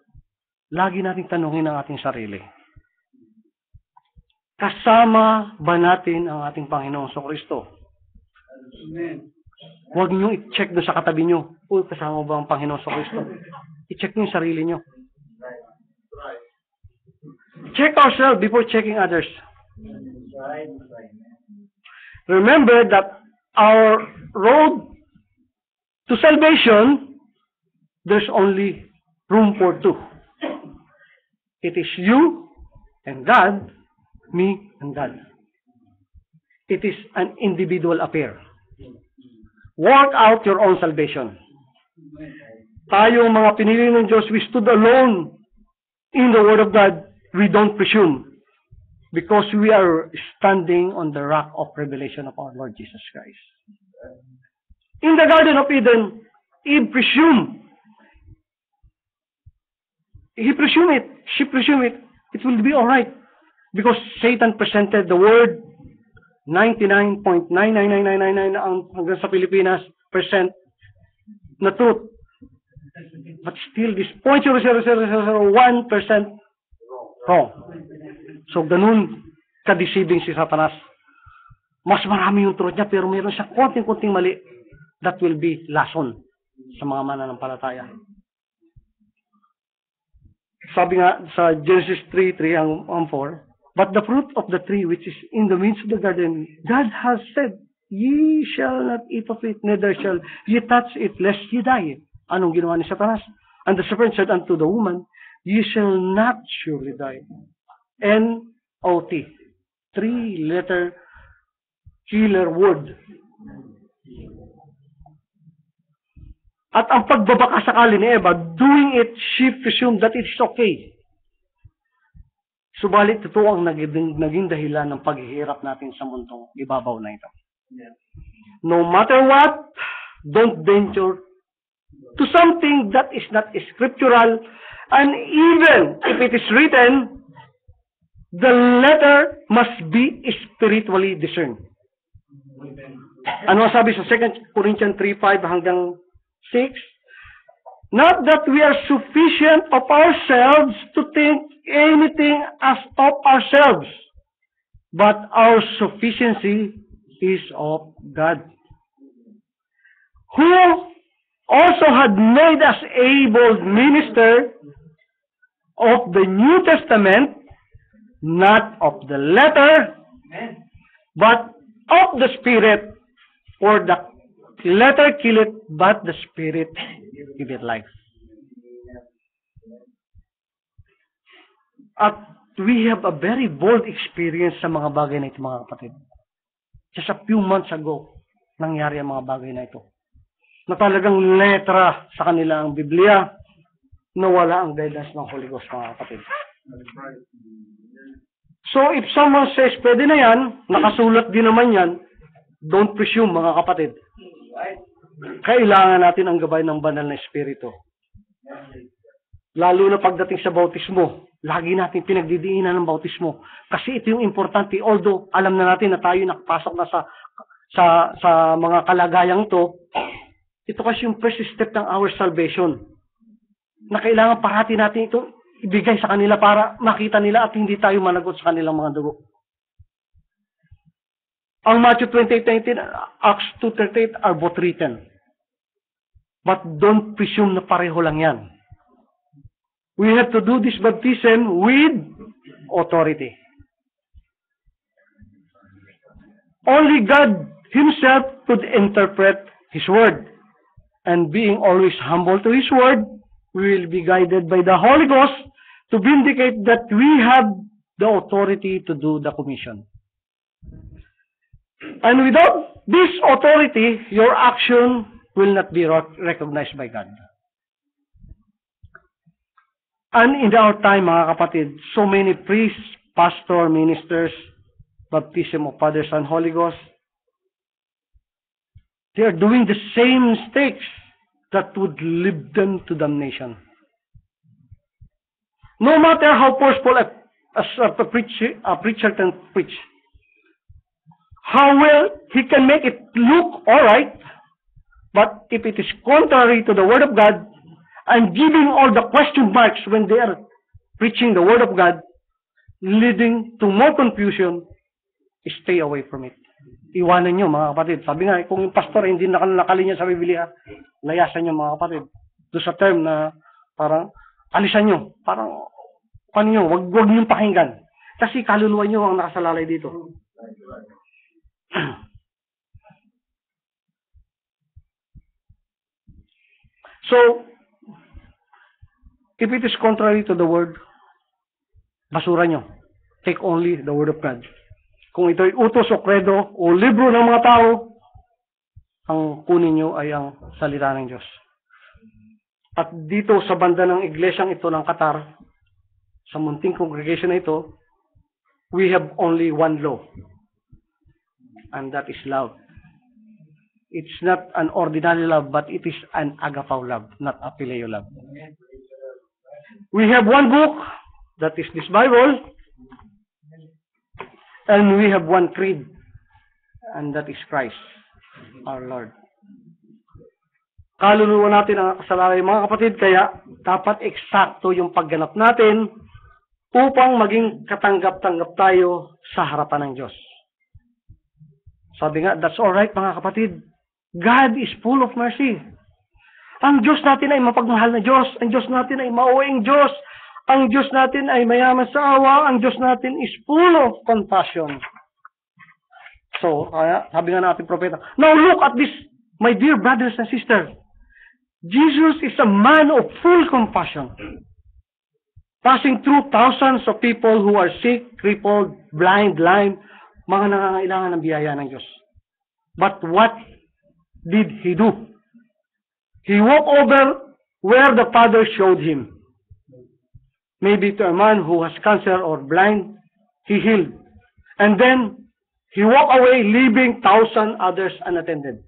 lagi nating tanungin ang ating sarili. Kasama ba natin ang ating Panginoon sa Kristo? Amen. Huwag niyo i-check doon sa katabi niyo. Kasama ba ang Panginoon sa Kristo? I-check niyo yung sarili niyo. Check ourselves before checking others. Remember that our road to salvation, there's only room for two. It is you and God, me and God. It is an individual affair. Work out your own salvation. Tayong mga pinili ng Diyos, we stood alone in the Word of God. We don't presume because we are standing on the rock of revelation of our Lord Jesus Christ. In the Garden of Eden, Eve presumed. He presumed it. She presumed it. It will be all right. Because Satan presented the word 99.99999 hanggang sa Pilipinas percent na truth. But still, this 0.00001% wrong. So, ganun ka-deceiving si Satanas. Mas marami yung truth niya, pero mayroon siya konting-konting mali that will be lesson sa mga mananampalataya. Sabi nga sa Genesis 3:3 ang 4, but the fruit of the tree which is in the midst of the garden, God has said, ye shall not eat of it, neither shall ye touch it, lest ye die. Anong ginawa ni Satanas? And the serpent said unto the woman, ye shall not surely die. N-O-T. 3-letter killer word. At ang pagbabaka sakali ni Eva, doing it, she presumed that it's okay. Subalit ito ang naging dahilan ng paghihirap natin sa mundong ibabaw na ito. No matter what, don't venture to something that is not scriptural, and even if it is written, the letter must be spiritually discerned. Ano sabi sa 2 Corinthians 3:5 hanggang 6? Not that we are sufficient of ourselves to think anything as of ourselves, but our sufficiency is of God, who also had made us able minister of the New Testament, not of the letter, but of the Spirit. For the letter killeth, but the Spirit giveth life. At we have a very bold experience sa mga bagay na ito, mga kapatid. Just a few months ago, nangyari ang mga bagay na ito. Na talagang letra sa kanila ang Biblia, na wala ang guidance ng Holy Ghost, mga kapatid. So, if someone says, pwede na yan, nakasulat din naman yan, don't presume, mga kapatid. Kailangan natin ang gabay ng banal na Espiritu. Lalo na pagdating sa bautismo, lagi natin pinagdidiinan ng bautismo. Kasi ito yung importante, although alam na natin na tayo nakapasok na sa mga kalagayang to, ito kasi yung first step ng our salvation. Na kailangan parati natin ito ibigay sa kanila para makita nila at hindi tayo managot sa kanilang mga dugo. Ang Matthew 28:19, Acts 2:38 are both written. But don't presume na pareho lang yan. We have to do this baptism with authority. Only God Himself could interpret His Word. And being always humble to His Word, we will be guided by the Holy Ghost to vindicate that we have the authority to do the commission. And without this authority, your action will not be recognized by God. And in our time, mga kapatid, so many priests, pastor, ministers, baptism of Father, Son, Holy Ghost, they are doing the same mistakes that would lead them to damnation. No matter how forceful a preacher can preach, how well he can make it look alright, but if it is contrary to the Word of God, and giving all the question marks when they are preaching the Word of God, leading to more confusion, stay away from it. Iwanan nyo, mga kapatid. Sabi nga, kung yung pastor hindi nakalinya sa Biblia, layasan nyo, mga kapatid. Doon sa term na parang, alisan nyo. Parang, paano nyo, wag nyo pakinggan. Kasi kaluluwa nyo ang nakasalalay dito. So, if it is contrary to the Word, basura nyo. Take only the Word of God. Kung ito'y utos o kredo o libro ng mga tao, ang kunin nyo ay ang salita ng Diyos. At dito sa banda ng iglesyang ito ng Qatar, sa munting congregation na ito, we have only one law. And that is love. It's not an ordinary love, but it is an agapaw love, not a phileo love. We have one book, that is this Bible, and we have one creed, and that is Christ, our Lord. Kaluluwa natin ang kasalalay, mga kapatid, kaya dapat eksakto yung pagganap natin upang maging katanggap-tanggap tayo sa harapan ng Diyos. Sabi nga, that's alright, mga kapatid. God is full of mercy. Ang Diyos natin ay mapagmahal na Diyos. Ang Diyos natin ay mauwing Diyos. Ang Diyos natin ay mayaman sa awa. Ang Diyos natin is full of compassion. So, kaya, sabi nga natin, propeta, now look at this, my dear brothers and sisters. Jesus is a man of full compassion. Passing through thousands of people who are sick, crippled, blind, lame, mga nangangailangan ng biyaya ng Diyos. But what did He do? He walked over where the Father showed Him. Maybe to a man who has cancer or blind, He healed. And then, He walked away, leaving 1,000 others unattended.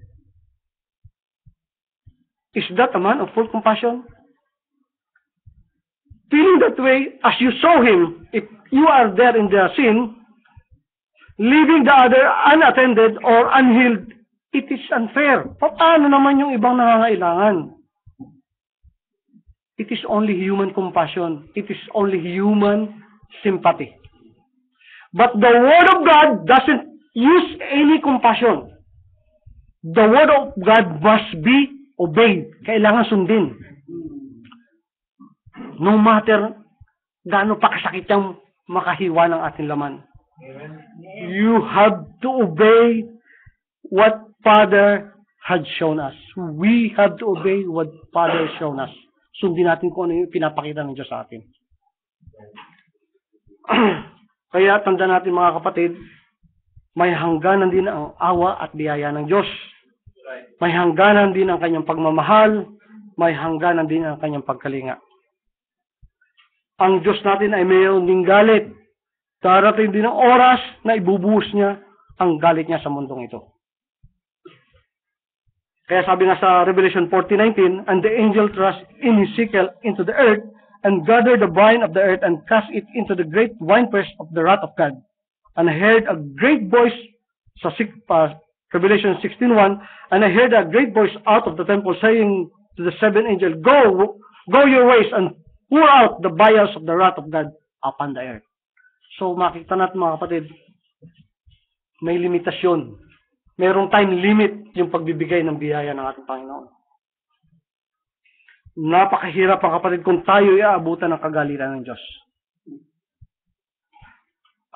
Is that a man of full compassion? Feeling that way as you saw him, if you are there in the sin, leaving the other unattended or unhealed, it is unfair. Paano naman yung ibang nangangailangan? It is only human compassion. It is only human sympathy. But the Word of God doesn't use any compassion. The Word of God must be obeyed. Kailangan sundin. No matter gaano pa kasakit yung makahiwa ng ating laman. You have to obey what Father had shown us. We have to obey what Father has shown us. Sundin natin kung ano yung pinapakita ng Diyos sa atin. Kaya tanda natin mga kapatid, may hangganan din ang awa at biyaya ng Diyos. May hangganan din ang kanyang pagmamahal, may hangganan din ang kanyang pagkalinga. Ang Diyos natin ay mayroon ding galit. Darating din ang oras na ibubuhos niya ang galit niya sa mundong ito. Kaya sabi nga sa Revelation 40:19, and the angel thrust in his sickle into the earth, and gathered the vine of the earth, and cast it into the great winepress of the wrath of God. And I heard a great voice, sa Revelation 16:1, and I heard a great voice out of the temple saying to the seven angels, Go your ways, and pour out the vials of the wrath of God upon the earth. So makita natin mga kapatid, may limitasyon. Merong time limit yung pagbibigay ng biyaya ng ating Panginoon. Napakahirap ang kapatid kung tayo iaabutan ng kagalitan ng Diyos.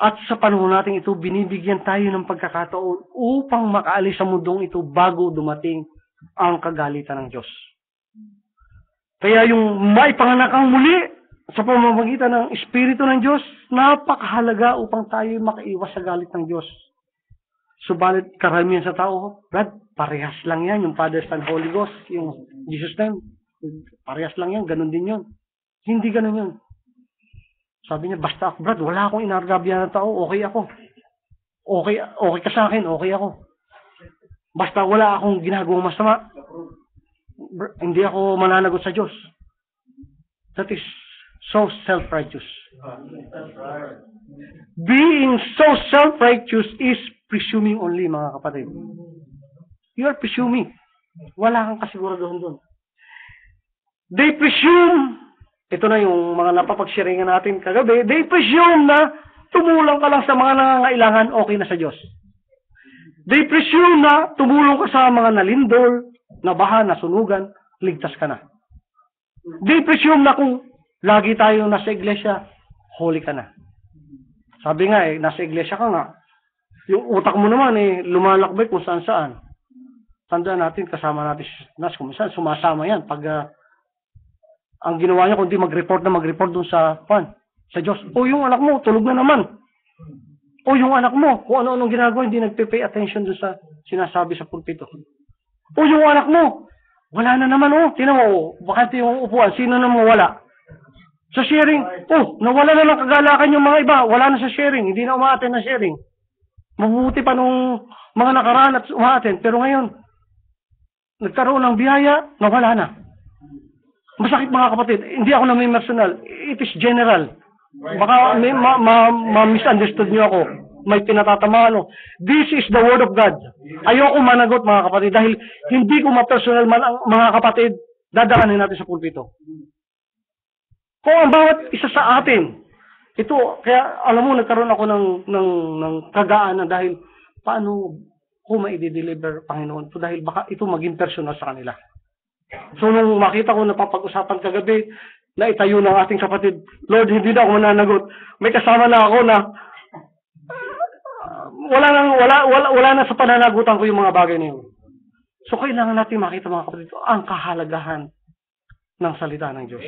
At sa panahon natin ito, binibigyan tayo ng pagkakataon upang makaalis sa mundong ito bago dumating ang kagalitan ng Diyos. Kaya yung maipanganak ang muli sa pamamagitan ng Espiritu ng Diyos, napakahalaga upang tayo makaiwas sa galit ng Diyos. Subalit karamihan sa tao, Brad, parehas lang yan, yung Father, Son, Holy Ghost, yung Jesus name, parehas lang yan, ganun din yun. Hindi ganun yun. Sabi niya, basta ako, Brad, wala akong inargabyan ng tao, okay ako. Okay ka sa akin, okay ako. Basta wala akong ginagawang masama, hindi ako mananagot sa Diyos. That is so self-righteous. Being so self-righteous is presuming only, mga kapatid. You are presuming. Wala kang kasiguraduhan doon. They presume, ito na yung mga napapag-sharingan natin kagabi, they presume na tumulong ka lang sa mga nangangailangan, okay na sa Diyos. They presume na tumulong ka sa mga nalindol, nabaha, nasunugan, ligtas ka na. They presume na kung lagi tayo nasa iglesia, holy ka na. Sabi nga nasa iglesia ka nga, yung utak mo naman lumalakbay kung saan-saan. Tandaan natin, kasama natin nas kung saan, sumasama yan. Pag ang ginawa niya, kundi mag-report dun sa Diyos. O yung anak mo, tulog na naman. O yung anak mo, kung ano-anong ginagawa, hindi nagpe-pay attention dun sa sinasabi sa pulpito. O yung anak mo, wala na naman, tinan mo, bakante yung upuan, sino na mawala? Sa sharing, nawala na lang kagalakan yung mga iba, wala na sa sharing, hindi na umaattend na sharing. Mabuti pa nung mga nakaraan at umaattend, pero ngayon, nagkaroon ng biyaya, nawala na. Masakit mga kapatid, hindi ako na may personal, it is general. Baka ma-misunderstood niyo ako, may pinatatamaan. This is the Word of God. Ayoko managot mga kapatid, dahil hindi ko ma-personal man ang mga kapatid, dadaanin natin sa pulpito. Kung ang bawat isa sa atin, ito, kaya alam mo, nagkaroon ako ng kagaanan dahil paano ko ma-i-deliver, Panginoon, ito dahil baka ito maging personal sa kanila. So, nung makita ko napapag-usapan kagabi, na itayo ng ating kapatid, Lord, hindi na ako mananagot. May kasama na ako na wala na sa pananagutan ko yung mga bagay na yun. So, kailangan natin makita mga kapatid, ang kahalagahan ng salita ng Diyos.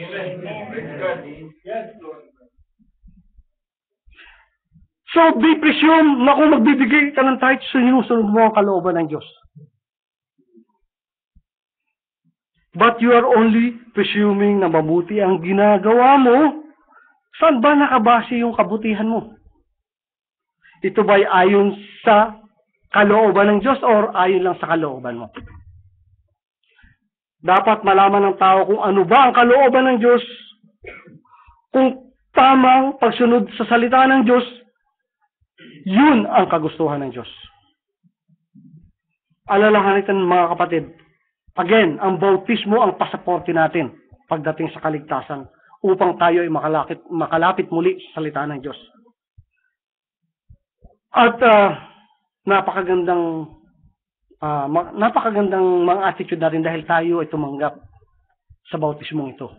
So, they presume na kung magbibigay ka ng tithe, sinusunod mo ang kalooban ng Diyos. But you are only presuming na mabuti ang ginagawa mo. Saan ba nakabase yung kabutihan mo? Ito ba'y ayon sa kalooban ng Diyos or ayon lang sa kalooban mo? Dapat malaman ng tao kung ano ba ang kalooban ng Diyos, kung tamang pagsunod sa salita ng Diyos, yun ang kagustuhan ng Diyos. Alalahanin mga kapatid, again, ang bautismo ang pasaporte natin pagdating sa kaligtasan upang tayo ay makalapit muli sa salita ng Diyos. At napakagandang mga attitude natin dahil tayo ay tumanggap sa bautismong ito.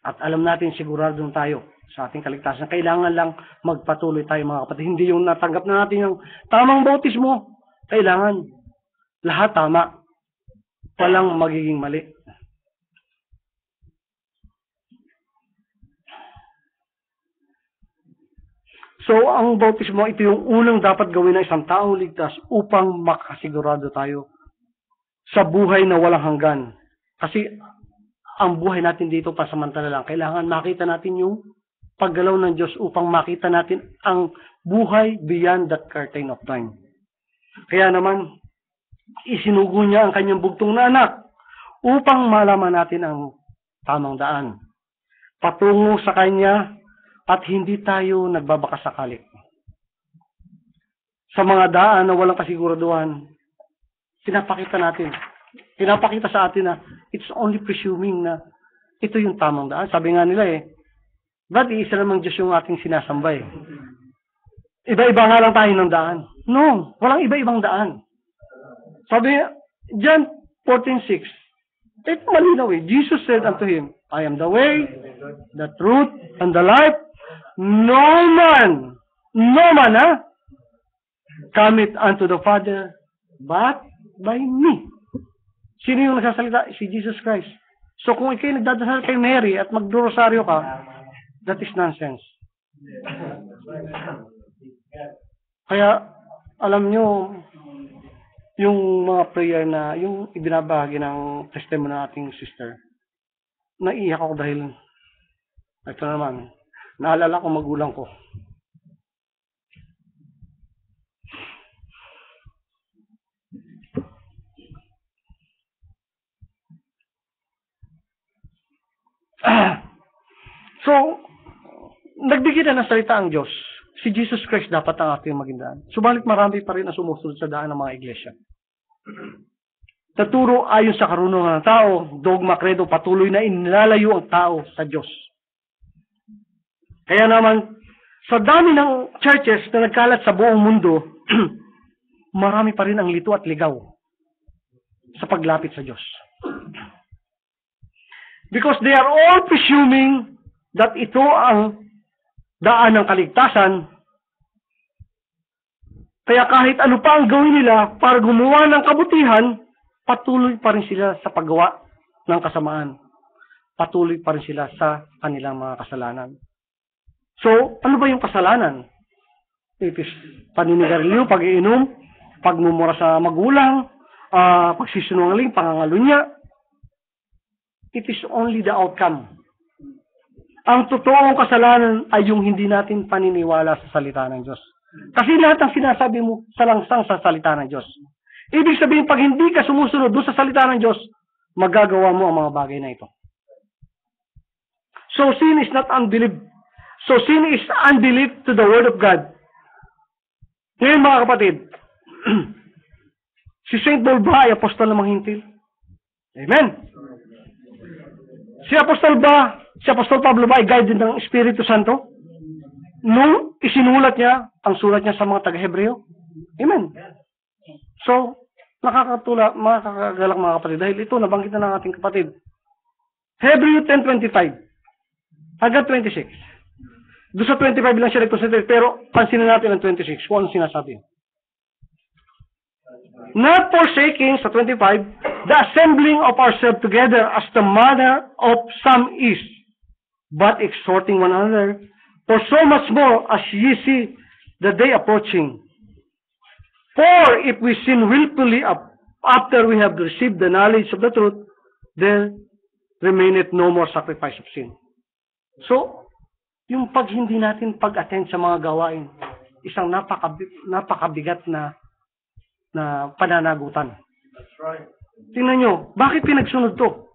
At alam natin, sigurado tayo sa ating kaligtasan. Kailangan lang magpatuloy tayo mga kapatid. Hindi yung natanggap na natin yung tamang bautismo. Kailangan lahat tama. Walang magiging mali. So, ang bautismo, ito yung unang dapat gawin ng isang taong ligtas upang makasigurado tayo sa buhay na walang hanggan. Kasi, ang buhay natin dito pasamantala lang. Kailangan makita natin yung paggalaw ng Diyos upang makita natin ang buhay beyond that curtain of time. Kaya naman, isinugo niya ang kanyang bugtong na anak upang malaman natin ang tamang daan. Patungo sa kanya at hindi tayo nagbabakasakali. Sa mga daan na walang kasiguraduhan, pinapakita sa atin na it's only presuming na ito yung tamang daan. Sabi nga nila ba't iisa namang Diyos yung ating sinasamba Iba-iba nga lang tayo ng daan. No, walang iba-ibang daan. Sabi, John 14:6, ito malinaw Jesus said unto him, I am the way, the truth, and the life. No man, cometh unto the Father, but by me. Sino yung nagsasalita? Si Jesus Christ. So kung ikay nagdadasal kay Mary at magdurosaryo ka, that is nonsense. Kaya, alam nyo, yung mga prayer na, yung ibinabahagi ng testimony ng ating sister, naiiyak ako dahil, ito naman, naalala ko magulang ko. So, nagbigay na ng salita ang Diyos. Si Jesus Christ dapat ang ating maging daan. Subalit marami pa rin ang sumusunod sa daan ng mga iglesia. Naturo ayon sa karunungan ng tao, dogma, credo, patuloy na inilalayo ang tao sa Diyos. Kaya naman, sa dami ng churches na nagkalat sa buong mundo, marami pa rin ang lito at ligaw sa paglapit sa Diyos. Because they are all presuming that ito ang daan ng kaligtasan. Kaya kahit ano pa ang gawin nila para gumawa ng kabutihan, patuloy pa rin sila sa paggawa ng kasamaan. Patuloy pa rin sila sa kanilang mga kasalanan. So, ano ba yung kasalanan? It is paninigarilyo, pag-iinom, pagmumura sa magulang, pagsisinungaling, pangangalunya. It is only the outcome. Ang totoong kasalanan ay yung hindi natin paniniwala sa salita ng Diyos. Kasi lahat ng sinasabi mo salangsang sa salita ng Diyos. Ibig sabihin, pag hindi ka sumusunod doon sa salita ng Diyos, magagawa mo ang mga bagay na ito. So sin is not unbelief. So sin is unbelief to the Word of God. Ngayon mga kapatid, si Saint Paul ba ay apostol ng mga hintil? Amen. Si Apostol Pablo ba ay guided ng Espiritu Santo? Nung isinulat niya ang sulat niya sa mga taga-Hebreo? Amen. So, makakagalak mga kapatid. Dahil ito, nabanggit na ng ating kapatid. Hebreo 10:25 hanggang 26. Doon sa 25 lang siya nag-concentrate, pero pansinin natin ang 26, kung anong sinasabi. Not forsaking, sa 25, the assembling of ourselves together as the manner of some is, but exhorting one another, for so much more as ye see the day approaching. For if we sin willfully after we have received the knowledge of the truth, there remaineth no more sacrifice of sin. So, yung pag hindi natin pag-attend sa mga gawain, isang napakabigat na pananagutan. That's right. Tingnan nyo, bakit pinagsunod to?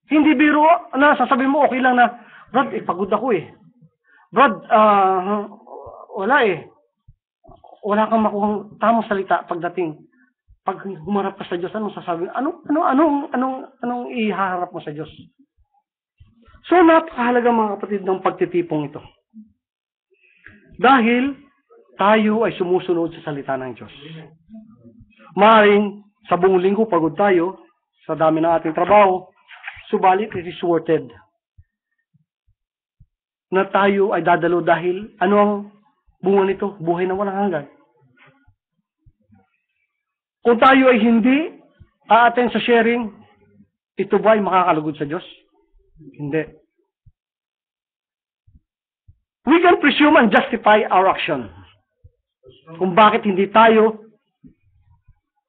Hindi biro na sasabihin mo okay lang na, Brad, pagod ako eh. Brad, wala eh. Wala kang makuhang tamang salita pagdating. Pag humarap ka sa Diyos, anong sasabihin? Anong ihaharap mo sa Diyos? So, napakahalaga mga kapatid ng pagtitipong ito. Dahil tayo ay sumusunod sa salita ng Diyos. Maaaring sa buong linggo pagod tayo sa dami ng ating trabaho, subalit it is worth it na tayo ay dadalo dahil ano ang bunga nito? Buhay na walang hanggan. Kung tayo ay hindi a-attend sa sharing, ito ba ay makakalugod sa Diyos? Hindi. We can presume and justify our action. Kung bakit hindi tayo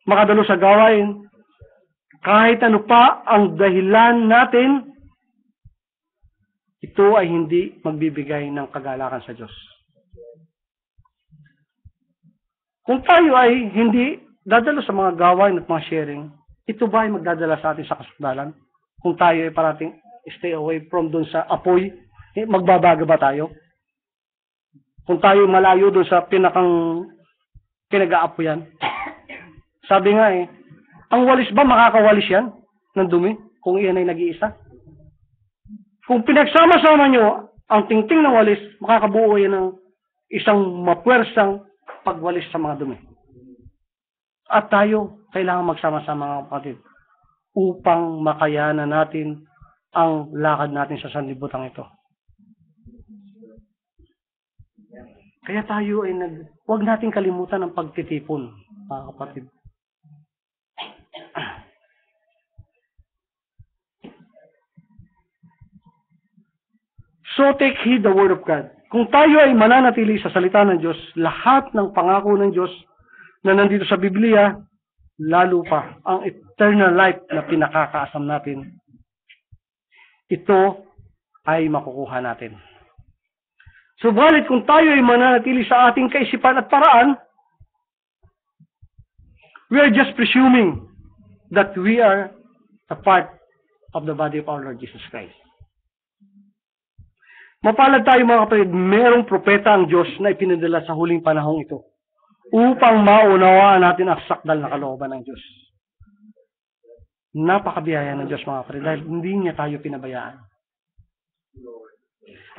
makadalo sa gawain, kahit ano pa ang dahilan natin, ito ay hindi magbibigay ng kagalakan sa Diyos. Kung tayo ay hindi dadalo sa mga gawain at mga sharing, ito ba ay magdadala sa atin sa kasukdalan? Kung tayo ay parating stay away from doon sa apoy, magbabaga ba tayo? Kung tayo malayo doon sa pinag-aapoyan. Sabi nga ang walis ba makakawalis yan ng dumi kung iyan ay nag-iisa? Kung pinagsama-sama nyo ang tingting ng walis, makakabuo yan ng isang mapwersang pagwalis sa mga dumi. At tayo, kailangan magsama-sama mga kapatid upang makayanan natin ang lakad natin sa sanlibutan ito. Kaya tayo ay huwag nating kalimutan ang pagtitipon, mga kapatid. So take heed the word of God. Kung tayo ay mananatili sa salita ng Diyos, lahat ng pangako ng Diyos na nandito sa Biblia, lalo pa ang eternal life na pinakakaasam natin, ito ay makukuha natin. Subalit kung tayo ay mananatili sa ating kaisipan at paraan, we are just presuming that we are a part of the body of our Lord Jesus Christ. Mapalad tayo mga kapatid, merong propeta ang Diyos na ipinadala sa huling panahong ito upang maunawaan natin ang sakdal na kalooban ng Diyos. Napakabiyaya ng Diyos mga kapatid dahil hindi niya tayo pinabayaan.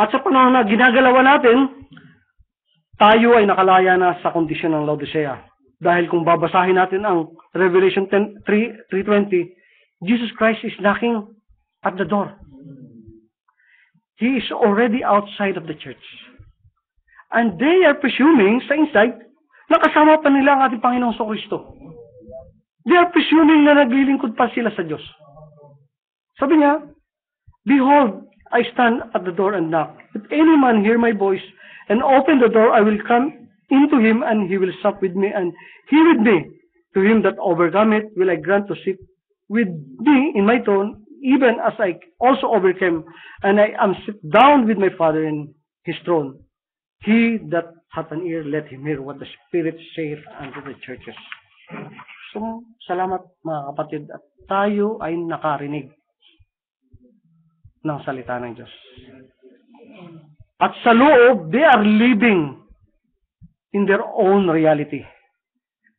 At sa panahon na ginagalawan natin, tayo ay nakalaya na sa kondisyon ng Laodicea. Dahil kung babasahin natin ang Revelation 3:20, Jesus Christ is knocking at the door. He is already outside of the church. And they are presuming sa inside na kasama pa nila ang ating Panginoong Kristo. They are presuming na naglilingkod pa sila sa Diyos. Sabi niya, Behold, I stand at the door and knock. If any man hear my voice and open the door, I will come into him and he will sup with me and he with me. To him that overcometh will I grant to sit with me in my throne, even as I also overcame, and I am sit down with my Father in his throne. He that hath an ear, let him hear what the Spirit saith unto the churches. So, salamat mga kapatid, at tayo ay nakarinig ng salita ng Diyos. At sa loob, they are living in their own reality.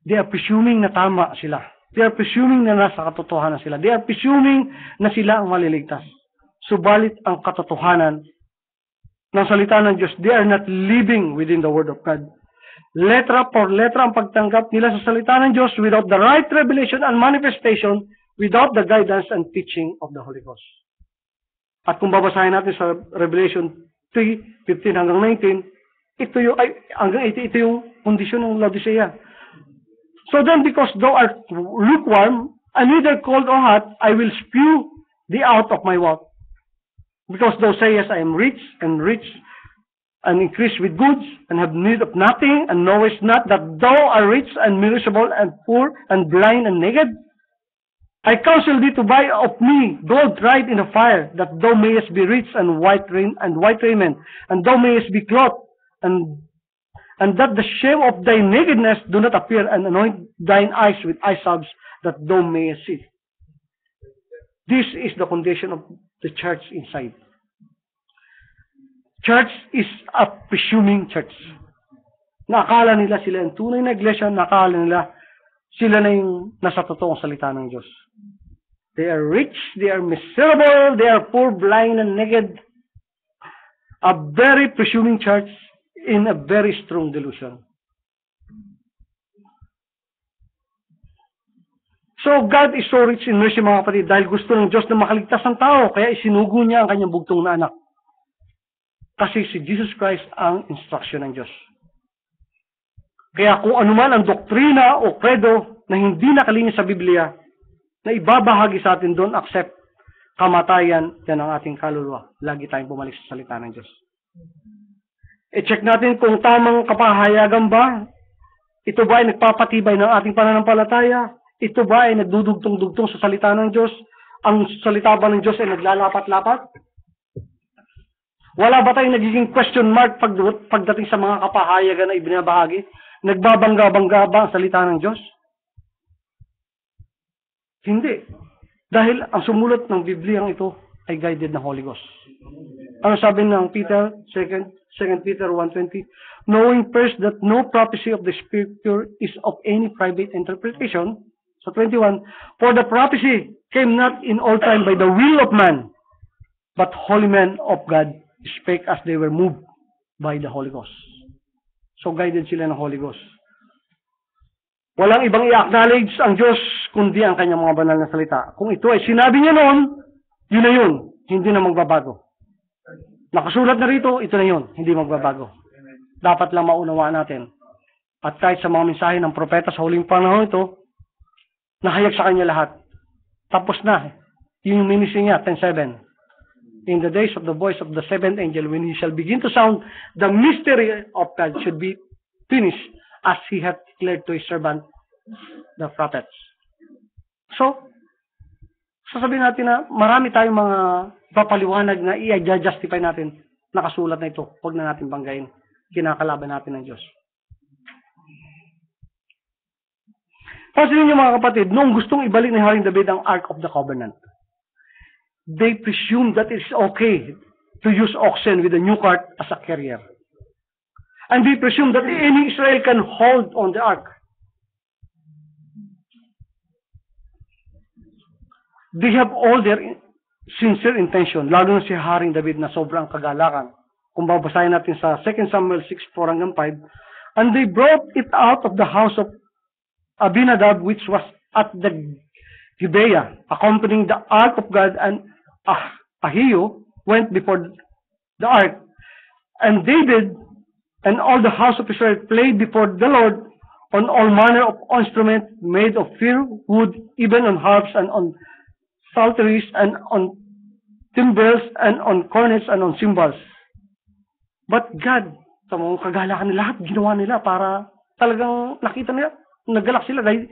They are presuming na tama sila. They are presuming na nasa katotohanan sila. They are presuming na sila ang maliligtas. Subalit ang katotohanan ng salita ng Diyos, they are not living within the Word of God. Letra por letra ang pagtanggap nila sa salita ng Diyos without the right revelation and manifestation, without the guidance and teaching of the Holy Ghost. At kung babasahin natin sa Revelation 3:15 hanggang 19, hanggang 80, ito yung kondisyon ng Laodicea. So then, because thou art lukewarm, and neither cold or hot, I will spew thee out of my mouth. Because thou sayest, I am rich, and increase with goods, and have need of nothing, and knowest not that thou art rich, and miserable, and poor, and blind, and naked. I counsel thee to buy of me gold tried in the fire, that thou mayest be rich, and white raiment, and thou mayest be clothed, and and that the shame of thy nakedness do not appear, and anoint thine eyes with eye salves, that thou mayest see. This is the condition of the church inside. Church is a presuming church. Nakakala nila sila ang tunay na iglesia, nakakala nila sila na yung nasa totoong salita ng Diyos. They are rich, they are miserable, they are poor, blind, and naked. A very presuming church in a very strong delusion. So God is so rich in mercy, mga kapatid, dahil gusto ng Diyos na makaligtas ng tao, kaya isinugo niya ang kanyang bugtong na anak. Kasi si Jesus Christ ang instruction ng Diyos. Kaya kung anuman ang doktrina o credo na hindi nakalinis sa Biblia, na ibabahagi sa atin doon, accept, kamatayan, yan ang ating kaluluwa. Lagi tayong bumalik sa salita ng Diyos. I-check natin kung tamang kapahayagan ba, ito ba ay nagpapatibay ng ating pananampalataya, ito ba ay nagdudugtong-dugtong sa salita ng Diyos, ang salita ba ng Diyos ay naglalapat-lapat? Wala ba tayong nagiging question mark pagdating sa mga kapahayagan na ibinabahagi? Nagbabangga-bangga ba ang salita ng Diyos? Hindi. Dahil ang sumulot ng Bibliyang ito ay guided ng Holy Ghost. Ano sabi ng Peter, 2 Peter 1:20? Knowing first that no prophecy of the Scripture is of any private interpretation. So 21, for the prophecy came not in all time by the will of man, but holy men of God spake as they were moved by the Holy Ghost. So guided sila ng Holy Ghost. Walang ibang i-acknowledge ang Diyos kundi ang kanyang mga banal na salita. Kung ito ay sinabi niya noon, yun na yun. Hindi na magbabago. Nakasulat na rito, ito na yun. Hindi magbabago. Dapat lang maunawaan natin. At kahit sa mga mensahe ng propeta sa huling panahon ito, nahayag sa kanya lahat. Tapos na. Yung ministry niya, 10:7. In the days of the voice of the seventh angel, when he shall begin to sound, the mystery of God should be finished, as he hath declared to his servant, the prophets. So, sasabihin natin na marami tayong mga papaliwanag na i-justify natin, nakasulat na ito. Huwag na natin banggain. Kinakalaban natin ng Diyos. Pansinin niyo mga kapatid, noong gustong ibalik ni Haring David ang Ark of the Covenant, they presume that it's okay to use oxen with a new cart as a carrier. And they presume that any Israel can hold on the ark. They have all their sincere intention, lalo na si Haring David na sobrang kagalakan. Kung babasahin natin sa 2 Samuel 6:4-5, and they brought it out of the house of Abinadab, which was at the Gibeah, accompanying the ark of God, and Ahio went before the ark. And David and all the house of Israel played before the Lord on all manner of instruments made of fir wood, even on harps and on psalteries and on timbrels and on cornets and on cymbals. But God, sa mga kagalakan nila, lahat ginawa nila para talagang nakita nila, naggalak sila dahil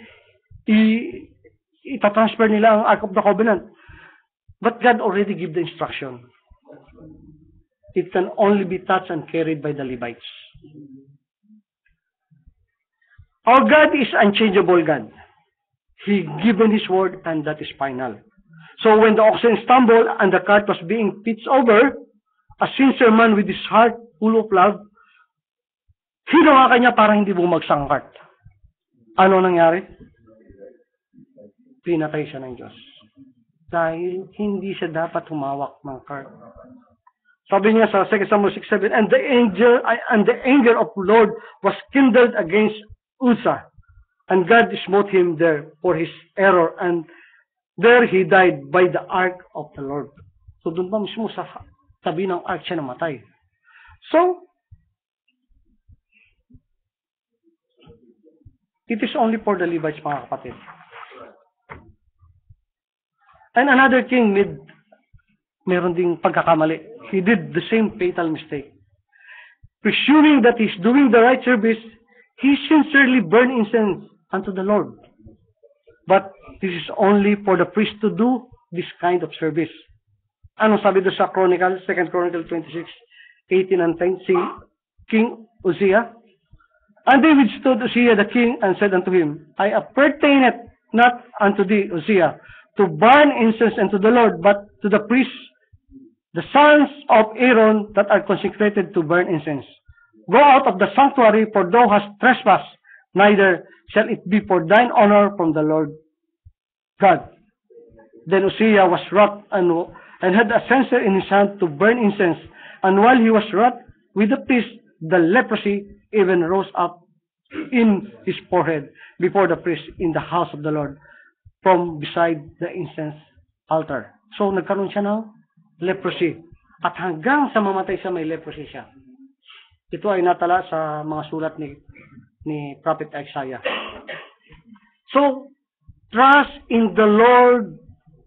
itatransfer nila ang Ark of the Covenant. But God already gave the instruction. It can only be touched and carried by the Levites. Our God is unchangeable God. He given His word, and that is final. So when the oxen stumbled and the cart was being pitched over, a sincere man with his heart full of love, hinawakan niya para hindi bumagsak ang cart. Ano nangyari? Pinatay siya ng Diyos. Dahil hindi siya dapat humawak ng cart. Sabi niya sa 2 Samuel 6:7, and the anger of the Lord was kindled against Uzzah, and God smote him there for his error, and there he died by the ark of the Lord. So doon pa mismo sa tabi ng ark siya namatay. So, it is only for the Levites, mga kapatid. And another king meron ding pagkakamali. He did the same fatal mistake. Presuming that he's doing the right service, he sincerely burned incense unto the Lord. But this is only for the priest to do this kind of service. Anong sabi doon sa Chronicle, 2 Chronicle 26:18 and 10, si King Uzziah? And they withstood Uzziah the king and said unto him, I appertain it not unto thee, Uzziah, to burn incense unto the Lord, but to the priests, the sons of Aaron that are consecrated to burn incense. Go out of the sanctuary, for thou hast trespassed, neither shall it be for thine honor from the Lord God. Then Uzziah was wroth and had a censer in his hand to burn incense. And while he was wroth with the priest, the leprosy even rose up in his forehead before the priest in the house of the Lord from beside the incense altar. So nagkaroon siya ng leprosy. At hanggang sa mamatay siya, may leprosy siya. Ito ay natala sa mga sulat ni Prophet Isaiah. So, trust in the Lord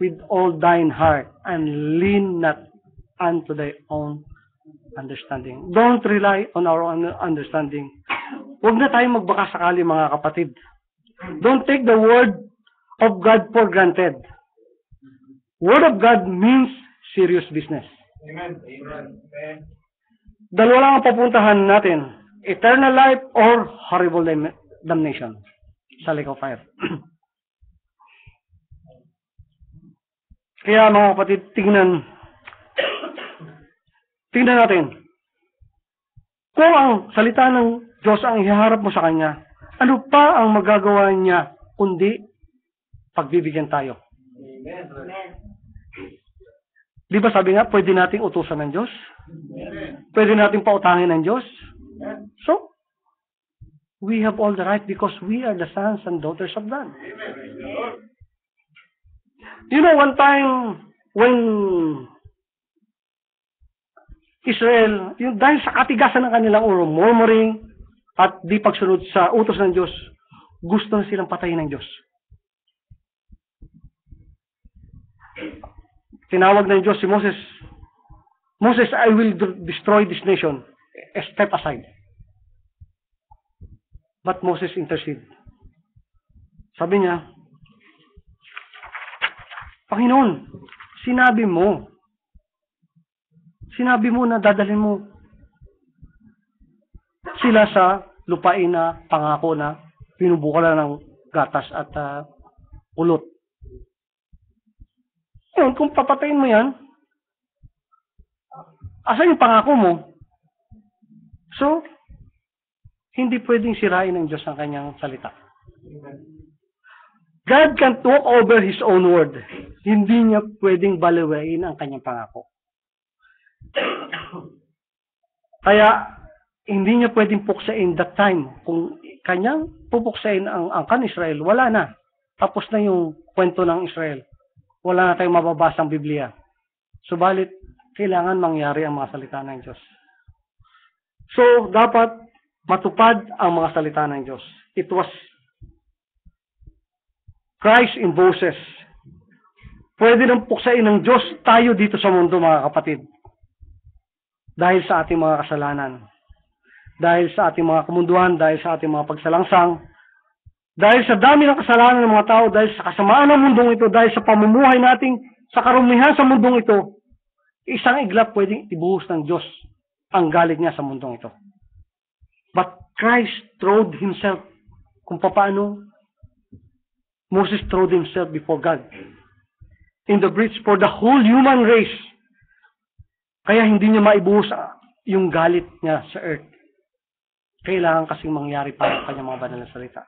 with all thine heart and lean not unto thy own understanding. Don't rely on our own understanding. Huwag na tayong magbaka sakali, mga kapatid. Don't take the word of God for granted. Word of God means serious business. Amen. Amen. Dalawa lang ang papuntahan natin, eternal life or horrible damnation sa lake of fire. Kaya mga kapatid, tingnan natin. Kung ang salita ng Diyos ang ihaharap mo sa Kanya, ano pa ang magagawa niya kundi pagbibigyan tayo? Amen. Di ba sabi nga, pwede nating utusan ng Diyos? Pwede nating pautangin ng Diyos? So, we have all the right because we are the sons and daughters of God. You know, one time when Israel, dahil sa katigasan ng kanilang ulo, murmuring at di pagsunod sa utos ng Diyos, gusto na silang patayin ng Diyos. Tinawag ng Diyos si Moses, Moses, I will destroy this nation. Step aside. But Moses interceded. Sabi niya, Panginoon, sinabi mo na dadalhin mo sila sa lupain na pangako na pinubukalan ng gatas at ulot. Yun, kung papatayin mo yan, asan yung pangako mo? So, hindi pwedeng sirain ng Diyos ang kanyang salita. God can't walk over His own word. Hindi niya pwedeng baliwain ang kanyang pangako. Kaya, hindi niya pwedeng puksain that time. Kung kanyang pupuksain ang angkan Israel, wala na. Tapos na yung kwento ng Israel. Wala na tayong mababasang Biblia. Subalit, kailangan mangyari ang mga salita ng Diyos. So, dapat matupad ang mga salita ng Diyos. It was Christ in Moses. Pwede nang puksain ng Diyos tayo dito sa mundo, mga kapatid. Dahil sa ating mga kasalanan. Dahil sa ating mga kamunduhan, dahil sa ating mga pagsalangsang, dahil sa dami ng kasalanan ng mga tao, dahil sa kasamaan ng mundong ito, dahil sa pamumuhay nating sa karumihan sa mundong ito, isang iglap pwedeng ibuhos ng Diyos ang galit niya sa mundong ito. But Christ throwed Himself kung paano Moses throwed himself before God in the bridge for the whole human race. Kaya hindi niya maibuhos yung galit niya sa earth. Kailangan kasing mangyari para sa kanyang mga banal na salita.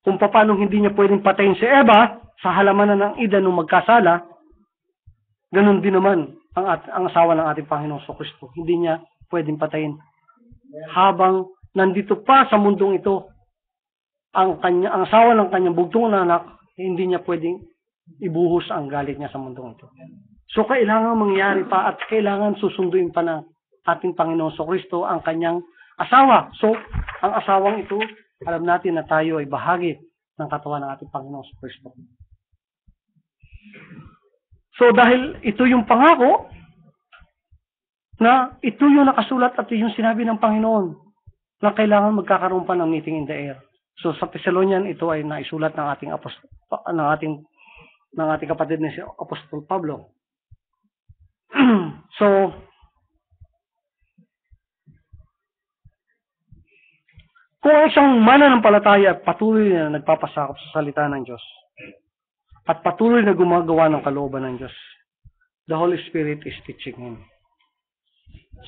Kung paano hindi niya pwedeng patayin si Eva sa halamanan ng Eden nung magkasala, ganun din naman ang asawa ng ating Panginoong Kristo. Hindi niya pwedeng patayin. Habang nandito pa sa mundong ito, ang asawa ng kanyang bugtong na anak, hindi niya pwedeng ibuhos ang galit niya sa mundong ito. So kailangan mangyari pa at kailangan susunduin pa ng ating Panginoong Kristo ang kanyang asawa. So, ang asawang ito, alam natin na tayo ay bahagi ng katawan ng ating Panginoong Kristo. So, dahil ito yung pangako, na ito yung nakasulat at yung sinabi ng Panginoon na kailangan magkakaroon pa ng meeting in the air. So, sa Thessalonian, ito ay naisulat ng ating kapatid na si Apostol Pablo. So, Kung ang isang mananampalataya patuloy na nagpapasakop sa salita ng Diyos at patuloy na gumagawa ng kalooban ng Diyos, the Holy Spirit is teaching him.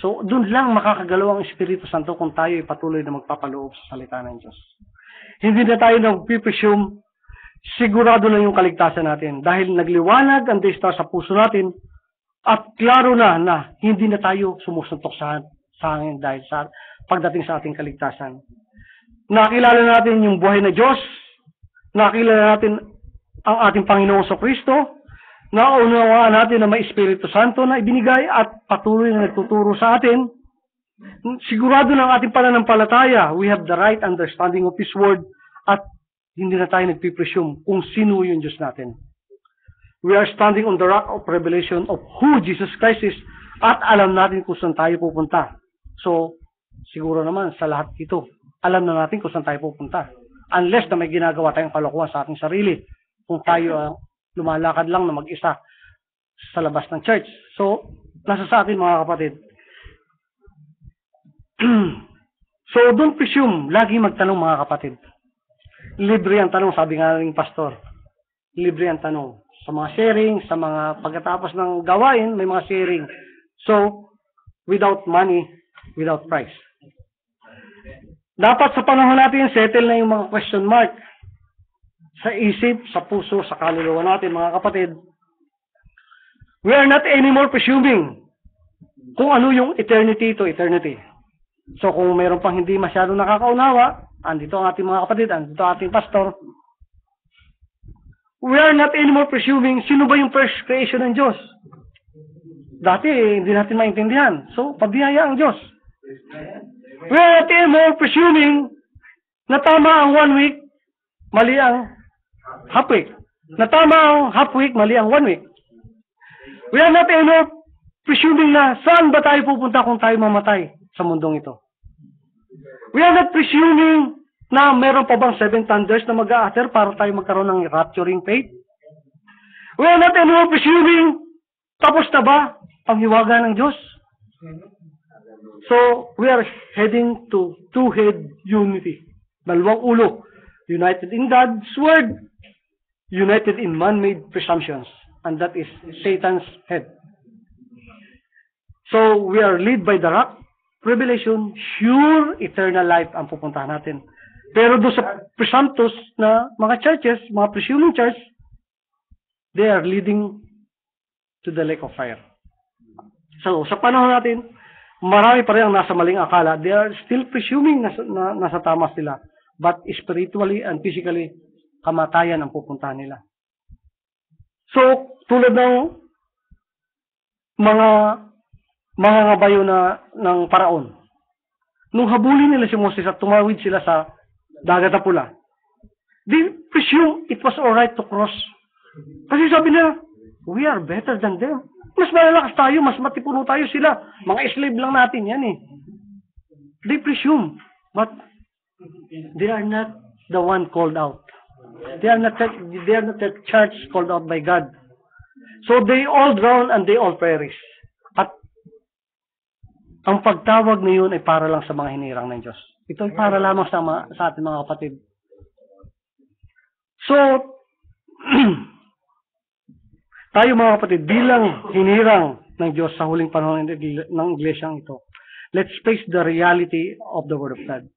So, doon lang makakagalaw ang Espiritu Santo kung tayo ay patuloy na magpapaloob sa salita ng Diyos. Hindi na tayo nagpipresume, sigurado na yung kaligtasan natin dahil nagliwanag ang Day Star sa puso natin at klaro na hindi na tayo sumusuntok sa hangin dahil sa pagdating sa ating kaligtasan. Nakilala natin yung buhay na Diyos, nakilala natin ang ating Panginoong Kristo, naunawaan natin na may Espiritu Santo na ibinigay at patuloy na nagtuturo sa atin. Sigurado ng ating pananampalataya, we have the right understanding of His Word at hindi na tayo nagpipresume kung sino yung Diyos natin. We are standing on the rock of revelation of who Jesus Christ is at alam natin kung saan tayo pupunta. So, siguro naman sa lahat ito, alam na natin kung saan tayo pupunta. Unless na may ginagawa tayong kalokohan sa ating sarili. Kung tayo lumalakad lang na mag-isa sa labas ng church. So, nasa sa atin mga kapatid. So, don't presume. Lagi magtanong mga kapatid. Libre ang tanong, sabi nga ng pastor. Libre ang tanong. Sa mga sharing, sa mga pagkatapos ng gawain, may mga sharing. So, without money, without price. Dapat sa panahon natin, settle na yung mga question mark sa isip, sa puso, sa kaluluwa natin, mga kapatid. We are not anymore presuming kung ano yung eternity to eternity. So, kung mayroon pang hindi masyadong nakakaunawa, andito ang ating mga kapatid, andito ang ating pastor. We are not anymore presuming sino ba yung first creation ng Diyos. Dati, hindi natin maintindihan. So, pabiyaya ang Diyos. We are not anymore presuming na tama ang 1 week, mali ang half week. Na tama ang half week, mali ang 1 week. We are not anymore presuming na saan ba tayo pupunta kung tayo mamatay sa mundong ito. We are not presuming na meron pa bang 7 thunders na mag-a-utter para tayo magkaroon ng rapturing faith. We are not anymore presuming tapos na ba ang hiwaga ng Diyos. So, we are heading to two-head unity. Dalawang ulo. United in God's Word. United in man-made presumptions. And that is Satan's head. So, we are led by the rock. Revelation, sure eternal life ang pupuntahan natin. Pero doon sa presumptuous na mga churches, mga presuming church, they are leading to the lake of fire. So, sa panahon natin, marami pa rin ang nasa maling akala. They are still presuming na nasa tama sila. But spiritually and physically, kamatayan ang pupuntahan nila. So, tulad ng mga ngabayo ng paraon. Nung habulin nila si Moses at tumawid sila sa dagat na pula, they presume it was alright to cross. Kasi sabi nila, we are better than them. Mas malalakas tayo, mas matipuno tayo sila. Mga slave lang natin yan eh. They presume, but they are not the one called out. They are not the church called out by God. So they all drown and they all perish. At ang pagtawag na yun ay para lang sa mga hinirang ng Diyos. Ito ay para lamang sa ating mga kapatid. So, tayo mga kapatid, bilang hinirang ng Diyos sa huling panahon ng iglesyang ito, let's face the reality of the Word of God.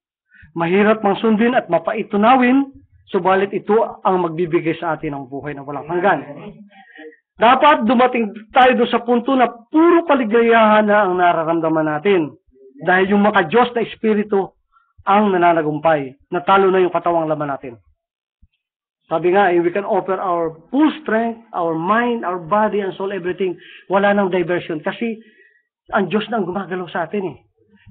Mahirap mang sundin at mapaitunawin, subalit ito ang magbibigay sa atin ng buhay na walang hanggan. Dapat dumating tayo doon sa punto na puro kaligayahan na ang nararamdaman natin. Dahil yung maka-Diyos na Espiritu ang nananagumpay. Natalo na yung katawang laman natin. Sabi nga, we can offer our full strength, our mind, our body, and soul, everything. Wala nang diversion. Kasi ang Diyos na ang gumagalaw sa atin eh.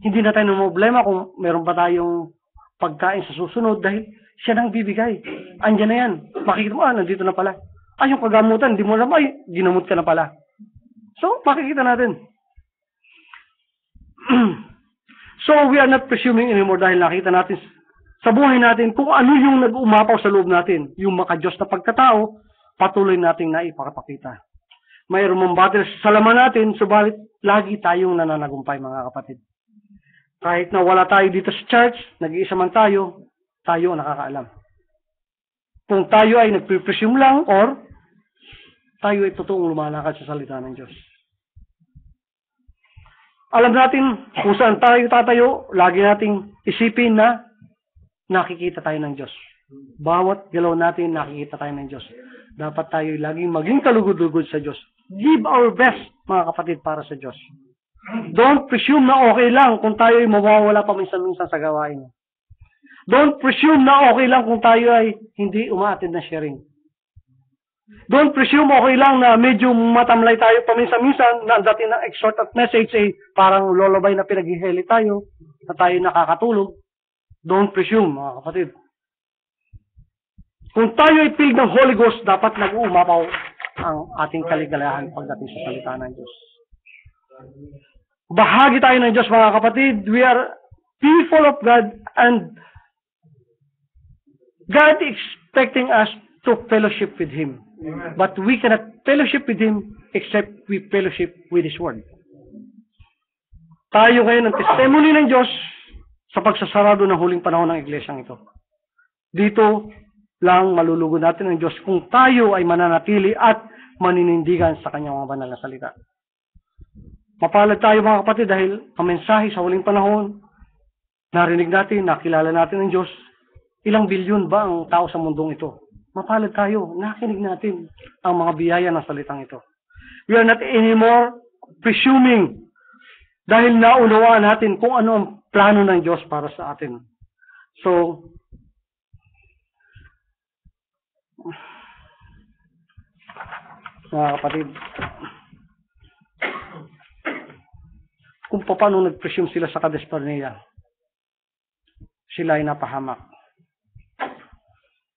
Hindi na tayo ng problema kung meron pa tayong pagkain sa susunod dahil siya nang bibigay. Andiyan na yan. Makikita mo, nandito na pala. Ay, yung kagamutan, di mo alam, ay, ginamot ka na pala. So, makikita natin. So, we are not presuming anymore dahil nakita natin sa buhay natin kung ano yung nag-umapaw sa loob natin. Yung maka-Diyos na pagkatao, patuloy nating naipakapakita. Mayroon mong battle sa laman natin, subalit lagi tayong nananagumpay mga kapatid. Kahit na wala tayo dito sa church, nag-iisa man tayo, tayo ang nakakaalam. Kung tayo ay nagpipresume lang or tayo ay totoong lumalakad sa salita ng Diyos. Alam natin kung saan tayo tatayo, lagi nating isipin na nakikita tayo ng Diyos. Bawat galaw natin, nakikita tayo ng Diyos. Dapat tayo laging maging kalugod-lugod sa Diyos. Give our best, mga kapatid, para sa Diyos. Don't presume na okay lang kung tayo ay mawawala paminsan-minsan sa gawain. Don't presume na okay lang kung tayo ay hindi umaattend na sharing. Don't presume okay lang na medyo matamlay tayo paminsan-minsan na ang dating ng exhort at message ay parang lolobay na pinaghihili tayo na tayo nakakatulog. Don't presume, mga kapatid. Kung tayo ay filled ng Holy Ghost, dapat nag-uumapaw ang ating kaligalahan pagdating sa salita ng Diyos. Bahagi tayo ng Diyos, mga kapatid. We are people of God and God expecting us to fellowship with Him. But we cannot fellowship with Him except we fellowship with His Word. Tayo ngayon ang testimony ng Diyos sa pagsasarado ng huling panahon ng iglesyang ito. Dito lang malulugo natin ng Diyos kung tayo ay mananatili at maninindigan sa Kanyang mga banal na salita. Mapalad tayo, mga kapatid, dahil ang mensahe sa huling panahon, narinig natin, nakilala natin ng Diyos. Ilang bilyon ba ang tao sa mundong ito? Mapalad tayo, nakinig natin ang mga biyaya ng salitang ito. We are not anymore presuming dahil naunawaan natin kung ano ang plano ng Diyos para sa atin. So, mga kapatid, kung paano nag-presume sila sa Kades Barnea, sila ay napahamak.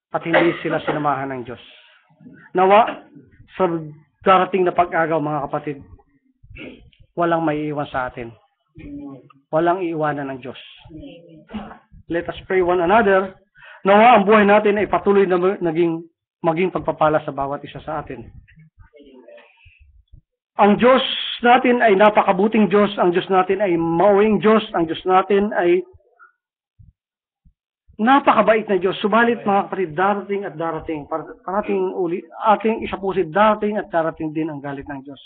At hindi sila sinamahan ng Diyos. Nawa, sa darating na pag-agaw, mga kapatid, walang maiiwan sa atin. Walang iiwanan ng Diyos. Let us pray one another. Nawa, ang buhay natin ay patuloy na maging pagpapala sa bawat isa sa atin. Ang Diyos natin ay napakabuting Diyos. Ang Diyos natin ay mauwing Diyos. Ang Diyos natin ay napakabait na Diyos. Subalit, mga kapatid, darating at darating. Parating uli, ating isapusid, darating at darating din ang galit ng Diyos.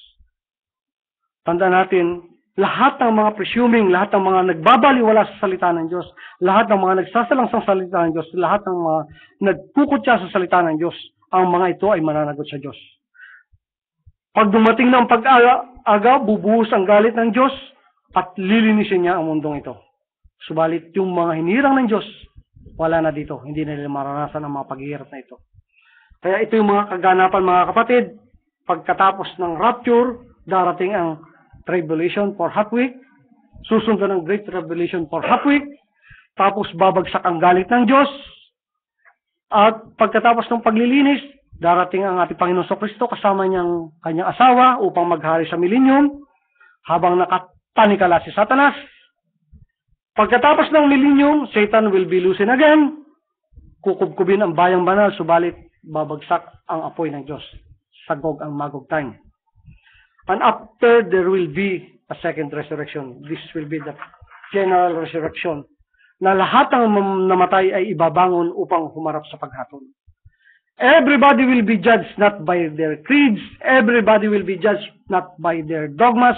Tandaan natin, lahat ng mga presuming, lahat ng mga nagbabaliwala sa salita ng Diyos, lahat ng mga nagsasalang sa salita ng Diyos, lahat ng mga nagkukutya sa salita ng Diyos, ang mga ito ay mananagot sa Diyos. Pag dumating ng pag-aga, bubuhos ang galit ng Diyos at lilinisin niya ang mundong ito. Subalit yung mga hinirang ng Diyos, wala na dito. Hindi na nila maranasan ang mga paghihirap na ito. Kaya ito yung mga kaganapan, mga kapatid. Pagkatapos ng rapture, darating ang tribulation for half week. Susundan ang great tribulation for half week. Tapos babagsak ang galit ng Diyos. At pagkatapos ng paglilinis, darating ang ating Panginoon Kristo kasama niyang kanyang asawa upang maghari sa millennium habang nakatanikala si Satanas. Pagkatapos ng millennium, Satan will be loosened again. Kukubkubin ang bayang banal, subalit babagsak ang apoy ng Diyos. Sagog ang Magog time. And after, there will be a second resurrection. This will be the general resurrection. Na lahat ng namatay ay ibabangon upang humarap sa paghatol. Everybody will be judged not by their creeds. Everybody will be judged not by their dogmas.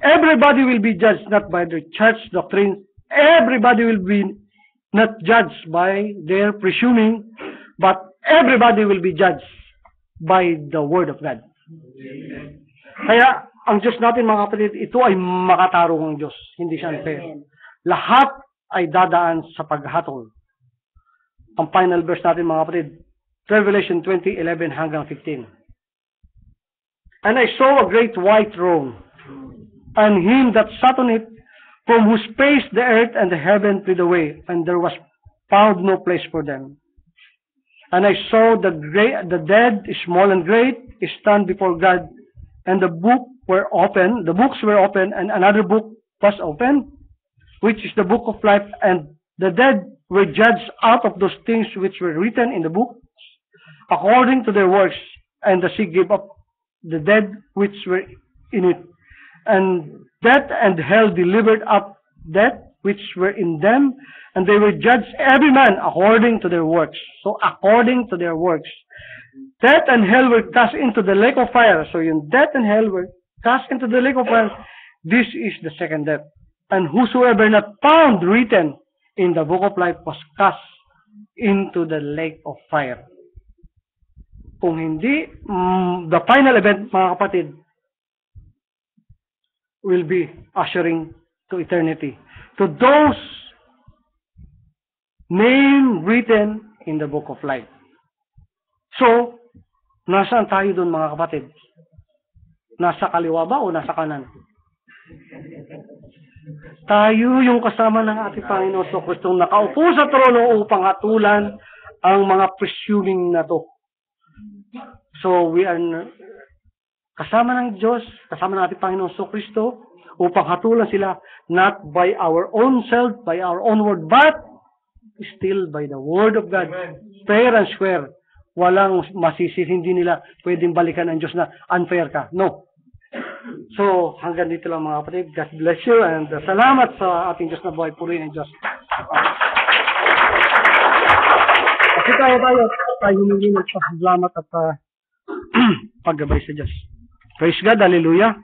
Everybody will be judged not by their church doctrine. Everybody will be not judged by their presuming, but everybody will be judged by the Word of God. Kaya, ang Diyos natin, mga kapatid, ito ay makatarungang Diyos. Hindi siya unfair. Lahat ay dadaan sa paghatol. Ang final verse natin, mga kapatid, Revelation 20:11 hanggang 15. And I saw a great white throne, and him that sat on it, from whose face the earth and the heaven fled away, and there was found no place for them. And I saw the dead, small and great, stand before God, and the books were open, and another book was open, which is the book of life, and the dead were judged out of those things which were written in the book, according to their works, and the sea gave up the dead which were in it. And death and hell delivered up death which were in them, and they will judge every man according to their works. So, according to their works. Death and hell were cast into the lake of fire. So, yung death and hell were cast into the lake of fire. This is the second death. And whosoever not found written in the book of life was cast into the lake of fire. Kung hindi, the final event, mga kapatid, will be ushering to eternity. To those name written in the book of life. So, nasaan tayo doon, mga kapatid? Nasa kaliwa ba o nasa kanan? Tayo yung kasama ng ating Panginoon sa Kristong nakaupo sa trono upang hatulan ang mga presuming na to. So, we are kasama ng Diyos, kasama ng ating Panginoon sa Kristo upang hatulan sila not by our own self, by our own word, but still by the word of God. Fair and square. Walang masisir, hindi nila pwedeng balikan ang Diyos na unfair ka. No. So, hanggang dito lang mga kapatid. God bless you and salamat sa ating Diyos na buhay. Purihin ang Diyos. Kasi tayo humingi ng pasalamat at paggabay sa Diyos. Praise God, hallelujah.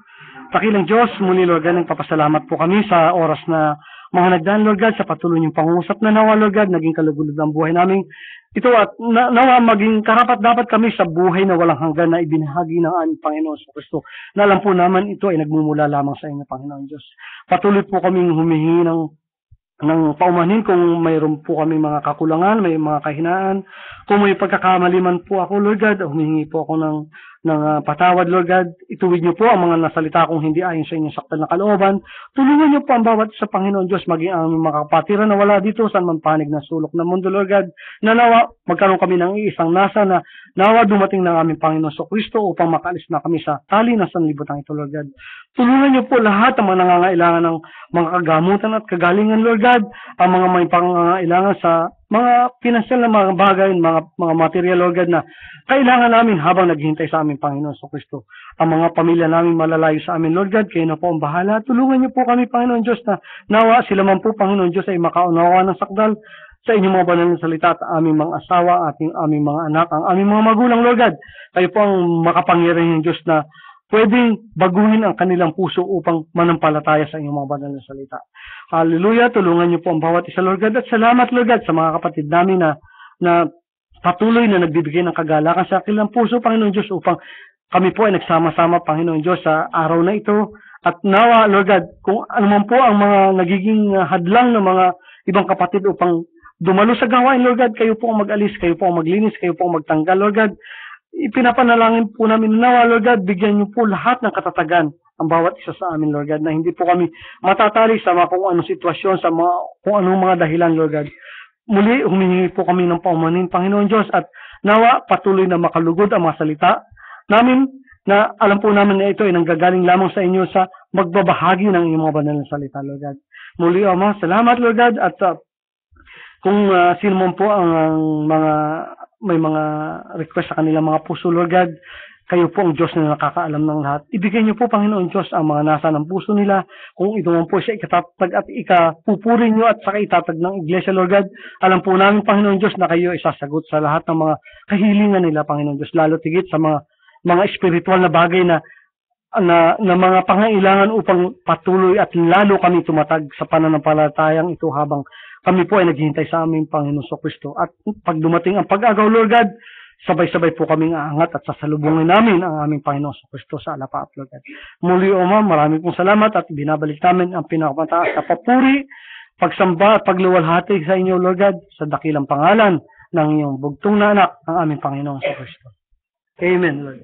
Pakilang Diyos, muli Lord God, nagpapasalamat po kami sa oras na mga nagdaan Lord God, sa patuloy niyong pangusap na nawa Lord God, naging kalugulod ang buhay namin. Ito at nawa maging karapat-dapat kami sa buhay na walang hanggan na ibinahagi ng aming Panginoon sa Kristo. Na alam po naman ito ay nagmumula lamang sa inyo, Panginoon Diyos. Patuloy po kaming humihingi ng paumanhin kung mayroon po kami mga kakulangan, may mga kahinaan. Kung may pagkakamaliman po ako, Lord God, humihingi po ako ng patawad, Lord God. Ituwid niyo po ang mga nasalita kung hindi ayon sa inyong saktal na kalooban. Tulungan niyo po ang bawat sa Panginoon Diyos, maging ang mga kapatiran na wala dito sa panig na sulok ng mundo, Lord God. Na nawa, magkaroon kami ng isang nasa na nawa dumating ng aming Panginoon sa Kristo upang makaalis na kami sa tali na sanlibutan ito, Lord God. Tulungan niyo po lahat ng mga nangangailangan ng mga kagamutan at kagalingan, Lord God. Ang mga may pangangailangan sa mga pinansyal na mga bagay, mga material, Lord God, na kailangan namin habang naghihintay sa aming Panginoon sa Kristo. Ang mga pamilya namin malalayo sa amin, Lord God, kayo na po ang bahala. Tulungan niyo po kami, Panginoon Diyos, na nawa sila man po, Panginoon Diyos, ay makaunawa ng sakdal sa inyong mga banal na salita at aming mga asawa, aming mga anak, ang aming mga magulang, Lord God. Kayo po ang makapangyarihan Diyos na pwedeng baguhin ang kanilang puso upang manampalataya sa inyong mga banal na salita. Hallelujah, tulungan niyo po ang bawat isa, Lord God, at salamat, Lord God, sa mga kapatid namin na patuloy na nagbibigay ng kagalakan sa kanilang puso, Panginoon Diyos, upang kami po ay nagsama-sama, Panginoon Diyos, sa araw na ito. At nawa, Lord God, kung ano man po ang mga nagiging hadlang ng mga ibang kapatid upang dumalo sa gawain, Lord God, kayo po ang mag-alis, kayo po ang maglinis, kayo po ang magtanggal, Lord God. Ipinapanalangin po namin nawa, Lord God, bigyan niyo po lahat ng katatagan ang bawat isa sa amin, Lord God, na hindi po kami matatali sa mga kung anong sitwasyon, sa mga kung anong mga dahilan, Lord God. Muli, humihingi po kami ng paumanin, Panginoon Diyos, at nawa, patuloy na makalugod ang mga salita namin, na alam po namin na ito ay nanggagaling lamang sa inyo sa magbabahagi ng inyong mga banal na salita, Lord God. Muli, Ama, salamat, Lord God, at kung sino man po ang may mga request sa kanilang mga puso, Lord God, kayo po ang Diyos na nakakaalam ng lahat. Ibigay niyo po, Panginoon Diyos, ang mga nasa ng puso nila. Kung ito man po siya ikatatag at ikapupurin niyo at saka itatag ng Iglesia, Lord God. Alam po namin, Panginoon Diyos, na kayo isasagot sa lahat ng mga kahilingan nila, Panginoon Diyos. Lalo tigit sa mga espiritual na bagay na mga pangailangan upang patuloy at lalo kami tumatag sa pananampalatayang ito habang kami po ay naghihintay sa aming Panginoon sa Kristo. At pag dumating ang pag-agaw, Lord God, sabay-sabay po kaming aangat at sasalubungin namin ang aming Panginoon sa Kristo sa alapaap, Lord God. Muli, O Ama, marami pong salamat at binabalik namin ang pinakamataas na papuri, pagsamba at pagluwalhati sa inyo, Lord God, sa dakilang pangalan ng iyong bugtong na anak, ang aming Panginoon sa Kristo. Amen, Lord.